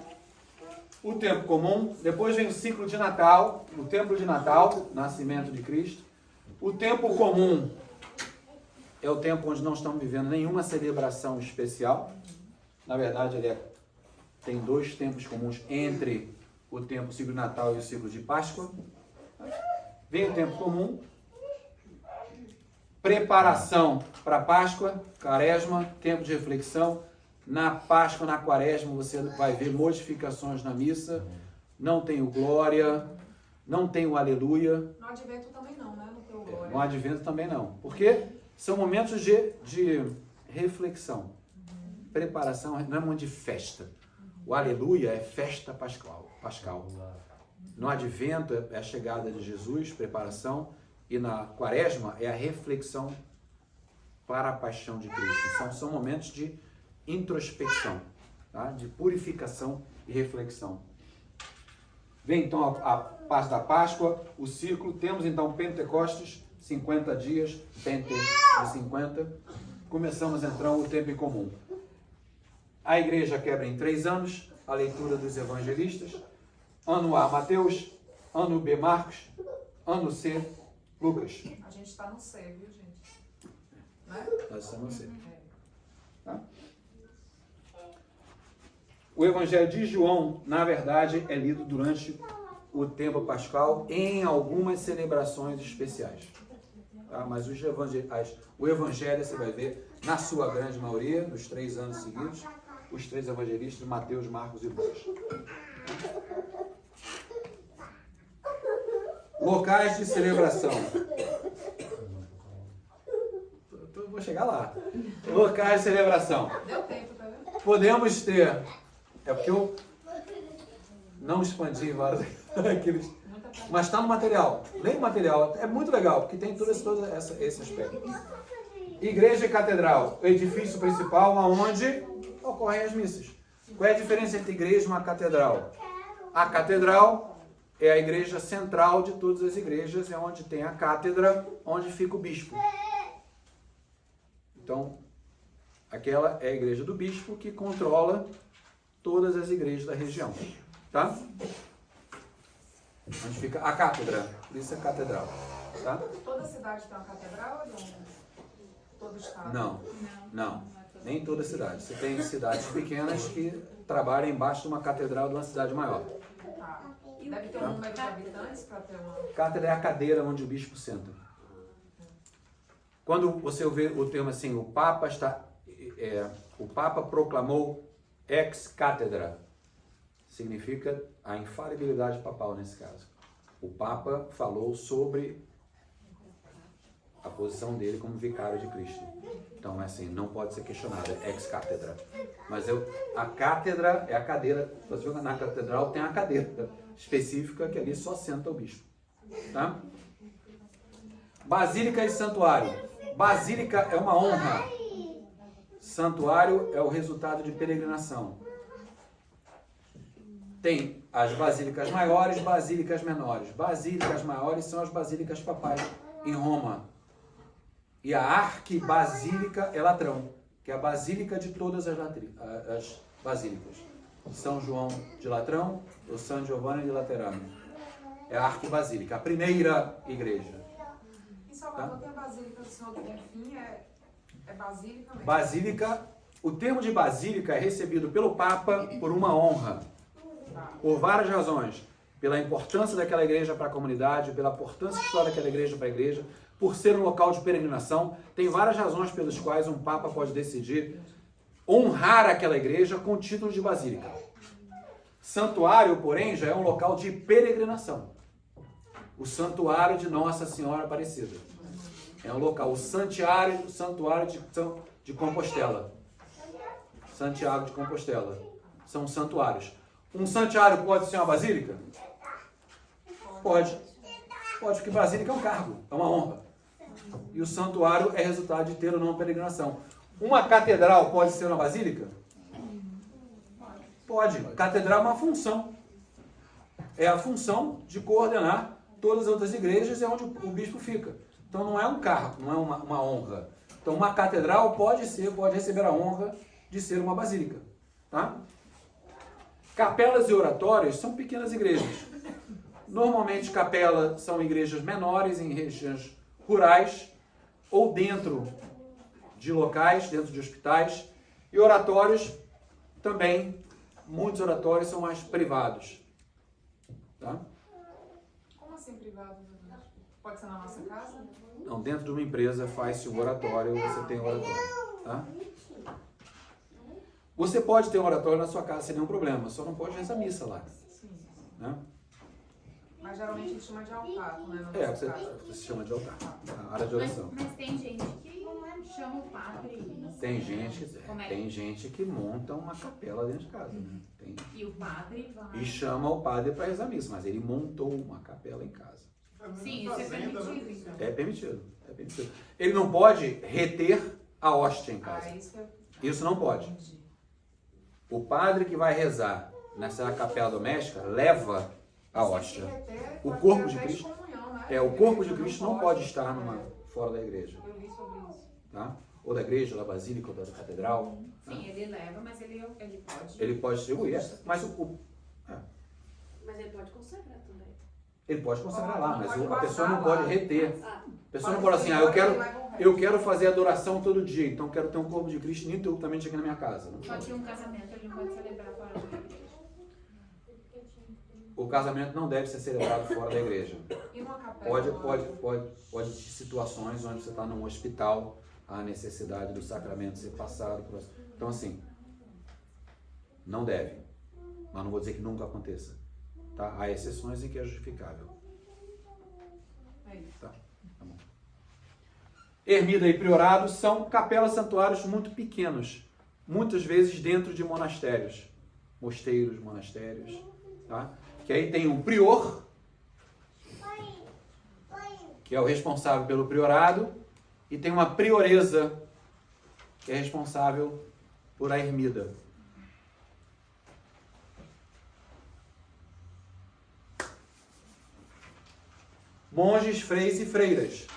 A: O tempo comum, depois vem o ciclo de Natal, o tempo de Natal, nascimento de Cristo. O tempo comum é o tempo onde não estamos vivendo nenhuma celebração especial. Na verdade, tem 2 tempos comuns entre o ciclo de Natal e o ciclo de Páscoa. Vem o tempo comum, preparação para a Páscoa, Quaresma, tempo de reflexão. Na Páscoa, na Quaresma, você vai ver modificações na missa. Não tem o Glória, não tem o Aleluia.
B: No Advento também não, né? Não tem o Glória.
A: No Advento também não. Porque são momentos de reflexão. Preparação, não é momento de festa. O Aleluia é festa pascal. No Advento é a chegada de Jesus, preparação. E na Quaresma é a reflexão para a paixão de Cristo. São momentos de introspecção, tá? De purificação e reflexão. Vem então a parte da Páscoa, o ciclo. Temos então Pentecostes, 50 dias, Pente de 50. Começamos então o tempo em comum. A igreja quebra em 3 anos, a leitura dos evangelistas. Ano A, Mateus. Ano B, Marcos. Ano C, Lucas.
B: A gente está no C, viu, gente? Né?
A: Nós estamos no C. Tá? O Evangelho de João, na verdade, é lido durante o tempo pascal em algumas celebrações especiais. Tá? Mas o Evangelho, você vai ver, na sua grande maioria, nos 3 anos seguidos, os 3 evangelistas, Mateus, Marcos e Lucas. Locais de celebração. Vou chegar lá. Locais de celebração.
B: Deu tempo, tá vendo?
A: Podemos ter... É porque eu não expandi vários daqueles... Mas está no material. Leia o material. É muito legal, porque tem todo esse aspecto. Igreja e catedral. O edifício principal onde ocorrem as missas. Qual é a diferença entre igreja e uma catedral? A catedral é a igreja central de todas as igrejas, é onde tem a cátedra, onde fica o bispo. Então, aquela é a igreja do bispo que controla todas as igrejas da região. Tá? Onde fica a cátedra, por isso é catedral. Tá?
B: Toda cidade tem uma catedral ou não? Todo estado?
A: Não. Nem toda cidade. Você tem cidades pequenas que trabalham embaixo de uma catedral de uma cidade maior.
H: E
B: Deve ter um número de habitantes para ter uma...
A: Cátedra é a cadeira onde o bispo senta. Quando você vê o termo assim, o Papa proclamou ex cátedra, significa a infalibilidade papal nesse caso. O Papa falou sobre a posição dele como vicário de Cristo. Então, é assim, não pode ser questionado, é ex cátedra. Mas a cátedra é a cadeira, você vê na catedral tem a cadeira específica que ali só senta o bispo. Tá? Basílica e santuário. Basílica é uma honra. Santuário é o resultado de peregrinação. Tem as basílicas maiores, basílicas menores. Basílicas maiores são as basílicas papais em Roma. E a arquibasílica é Latrão, que é a basílica de todas as basílicas. São João de Latrão ou São Giovanni de Laterano. É a arquibasílica, a primeira igreja.
B: Em Salvador tem a Basílica do Senhor do Bonfim, é basílica mesmo?
A: Basílica, o termo de basílica é recebido pelo Papa por uma honra. Por várias razões. Pela importância daquela igreja para a comunidade, pela importância histórica daquela igreja para a igreja, por ser um local de peregrinação. Tem várias razões pelas quais um Papa pode decidir honrar aquela igreja com o título de basílica. Santuário, porém, já é um local de peregrinação. O Santuário de Nossa Senhora Aparecida. É um local, o santuário de Compostela. Santiago de Compostela. São santuários. Um santuário pode ser uma basílica? Pode. Pode, porque basílica é um cargo, é uma honra. E o santuário é resultado de ter ou não peregrinação. Uma catedral pode ser uma basílica? Pode. Catedral é uma função. É a função de coordenar todas as outras igrejas, é onde o bispo fica. Então não é um cargo, não é uma honra. Então uma catedral pode receber a honra de ser uma basílica. Tá? Capelas e oratórios são pequenas igrejas. Normalmente capelas são igrejas menores em regiões rurais ou dentro de locais, dentro de hospitais. E oratórios também, muitos oratórios são mais privados. Tá?
B: Como assim privado? Pode ser na nossa casa?
A: Não, dentro de uma empresa faz-se um oratório, você tem um oratório. Tá? Você pode ter um oratório na sua casa sem nenhum problema, só não pode rezar missa lá.
B: Sim.
A: Né?
B: Mas geralmente a gente chama de altar, né?
A: Você se chama de altar, a área de oração.
G: Mas tem gente que chama o padre.
A: Tem gente que monta uma capela dentro de casa. Né?
G: E o padre vai.
A: E chama o padre para rezar missa, mas ele montou uma capela em casa.
G: Sim, isso é permitido, então.
A: É permitido, é permitido. Ele não pode reter a hóstia em casa. Isso não pode. O padre que vai rezar nessa capela doméstica leva a hóstia. O corpo de Cristo, o corpo de Cristo não pode estar fora da igreja.
B: Eu li sobre isso.
A: Tá? Ou da igreja, da basílica, ou da catedral.
G: Sim, ele leva, mas ele pode.
A: Ele pode distribuir, mas
I: Mas ele pode consagrar também.
A: ele pode consagrar lá, mas a pessoa não pode reter. A pessoa não pode assim, eu quero fazer adoração todo dia, então quero ter um corpo de Cristo ininterruptamente aqui na minha casa. Não
G: só que um casamento ele não pode celebrar fora da igreja.
A: O casamento não deve ser celebrado fora da igreja.
B: E uma capela?
A: Pode ter situações onde você está num hospital, há necessidade do sacramento ser passado. Então assim, não deve. Mas não vou dizer que nunca aconteça. Tá? Há exceções em que é justificável. Tá? Tá bom. Ermida e priorado são capelas santuários muito pequenos, muitas vezes dentro de monastérios, mosteiros, monastérios, tá? Que aí tem um prior, que é o responsável pelo priorado, e tem uma prioresa, que é responsável por a ermida. Monges, freis e freiras.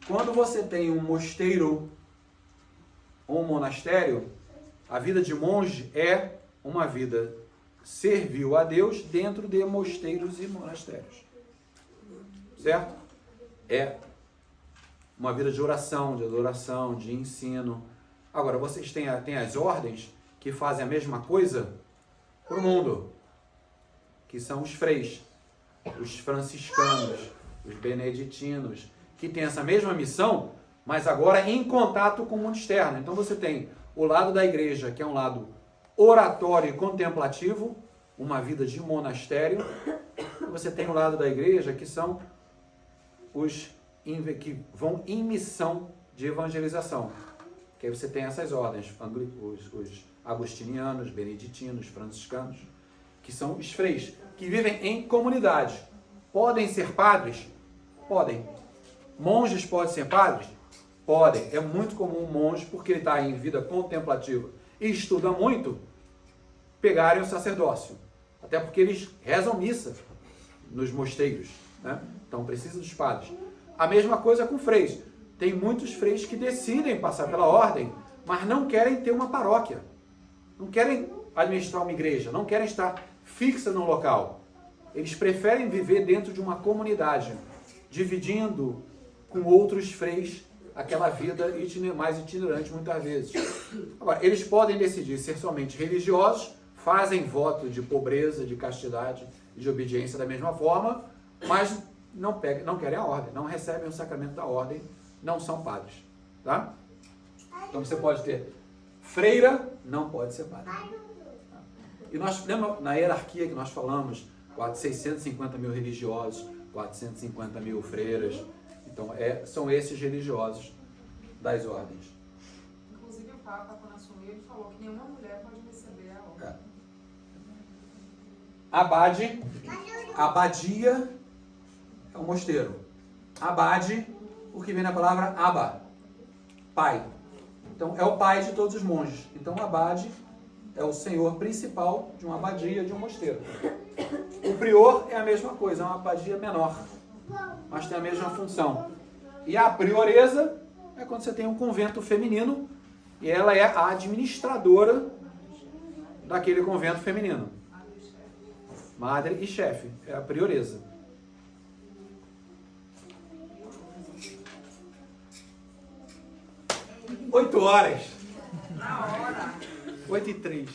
A: Quando você tem um mosteiro ou um monastério, a vida de monge é uma vida servil a Deus dentro de mosteiros e monastérios. Certo? É uma vida de oração, de adoração, de ensino. Agora, vocês têm as ordens que fazem a mesma coisa para o mundo. que são os freis, os franciscanos, os beneditinos, que têm essa mesma missão, mas agora em contato com o mundo externo. Então você tem o lado da igreja, que é um lado oratório e contemplativo, uma vida de monastério. E você tem o lado da igreja, que são os que vão em missão de evangelização. Que aí você tem essas ordens, os agostinianos, beneditinos, franciscanos, que são os freis, que vivem em comunidade. Podem ser padres? Podem. Monges podem ser padres? Podem. É muito comum um monge, porque ele está em vida contemplativa e estuda muito, pegarem o sacerdócio. Até porque eles rezam missa nos mosteiros, né? Então precisa dos padres. A mesma coisa com freis. Tem muitos freis que decidem passar pela ordem, mas não querem ter uma paróquia. Não querem administrar uma igreja, não querem estar fixa no local. Eles preferem viver dentro de uma comunidade, dividindo com outros freis aquela vida mais itinerante muitas vezes. Agora, eles podem decidir ser somente religiosos, fazem voto de pobreza, de castidade e de obediência da mesma forma, mas não querem a ordem, não recebem o sacramento da ordem, não são padres. Tá? Então você pode ter freira, não pode ser padre. E nós, lembra na hierarquia que nós falamos, 650 mil religiosos, 450 mil freiras. Então, são esses religiosos das ordens.
B: Inclusive, o Papa, quando assumiu, ele falou que nenhuma mulher pode receber a ordem.
A: Abade, abadia é um mosteiro. Abade, porque vem na palavra Abba, pai. Então, é o pai de todos os monges. Então, o abade é o senhor principal de uma abadia, de um mosteiro. O prior é a mesma coisa, é uma abadia menor, mas tem a mesma função. E a prioresa é quando você tem um convento feminino e ela é a administradora daquele convento feminino. Madre e chefe, é a prioresa. Oito horas.
B: Na hora.
A: 8h03.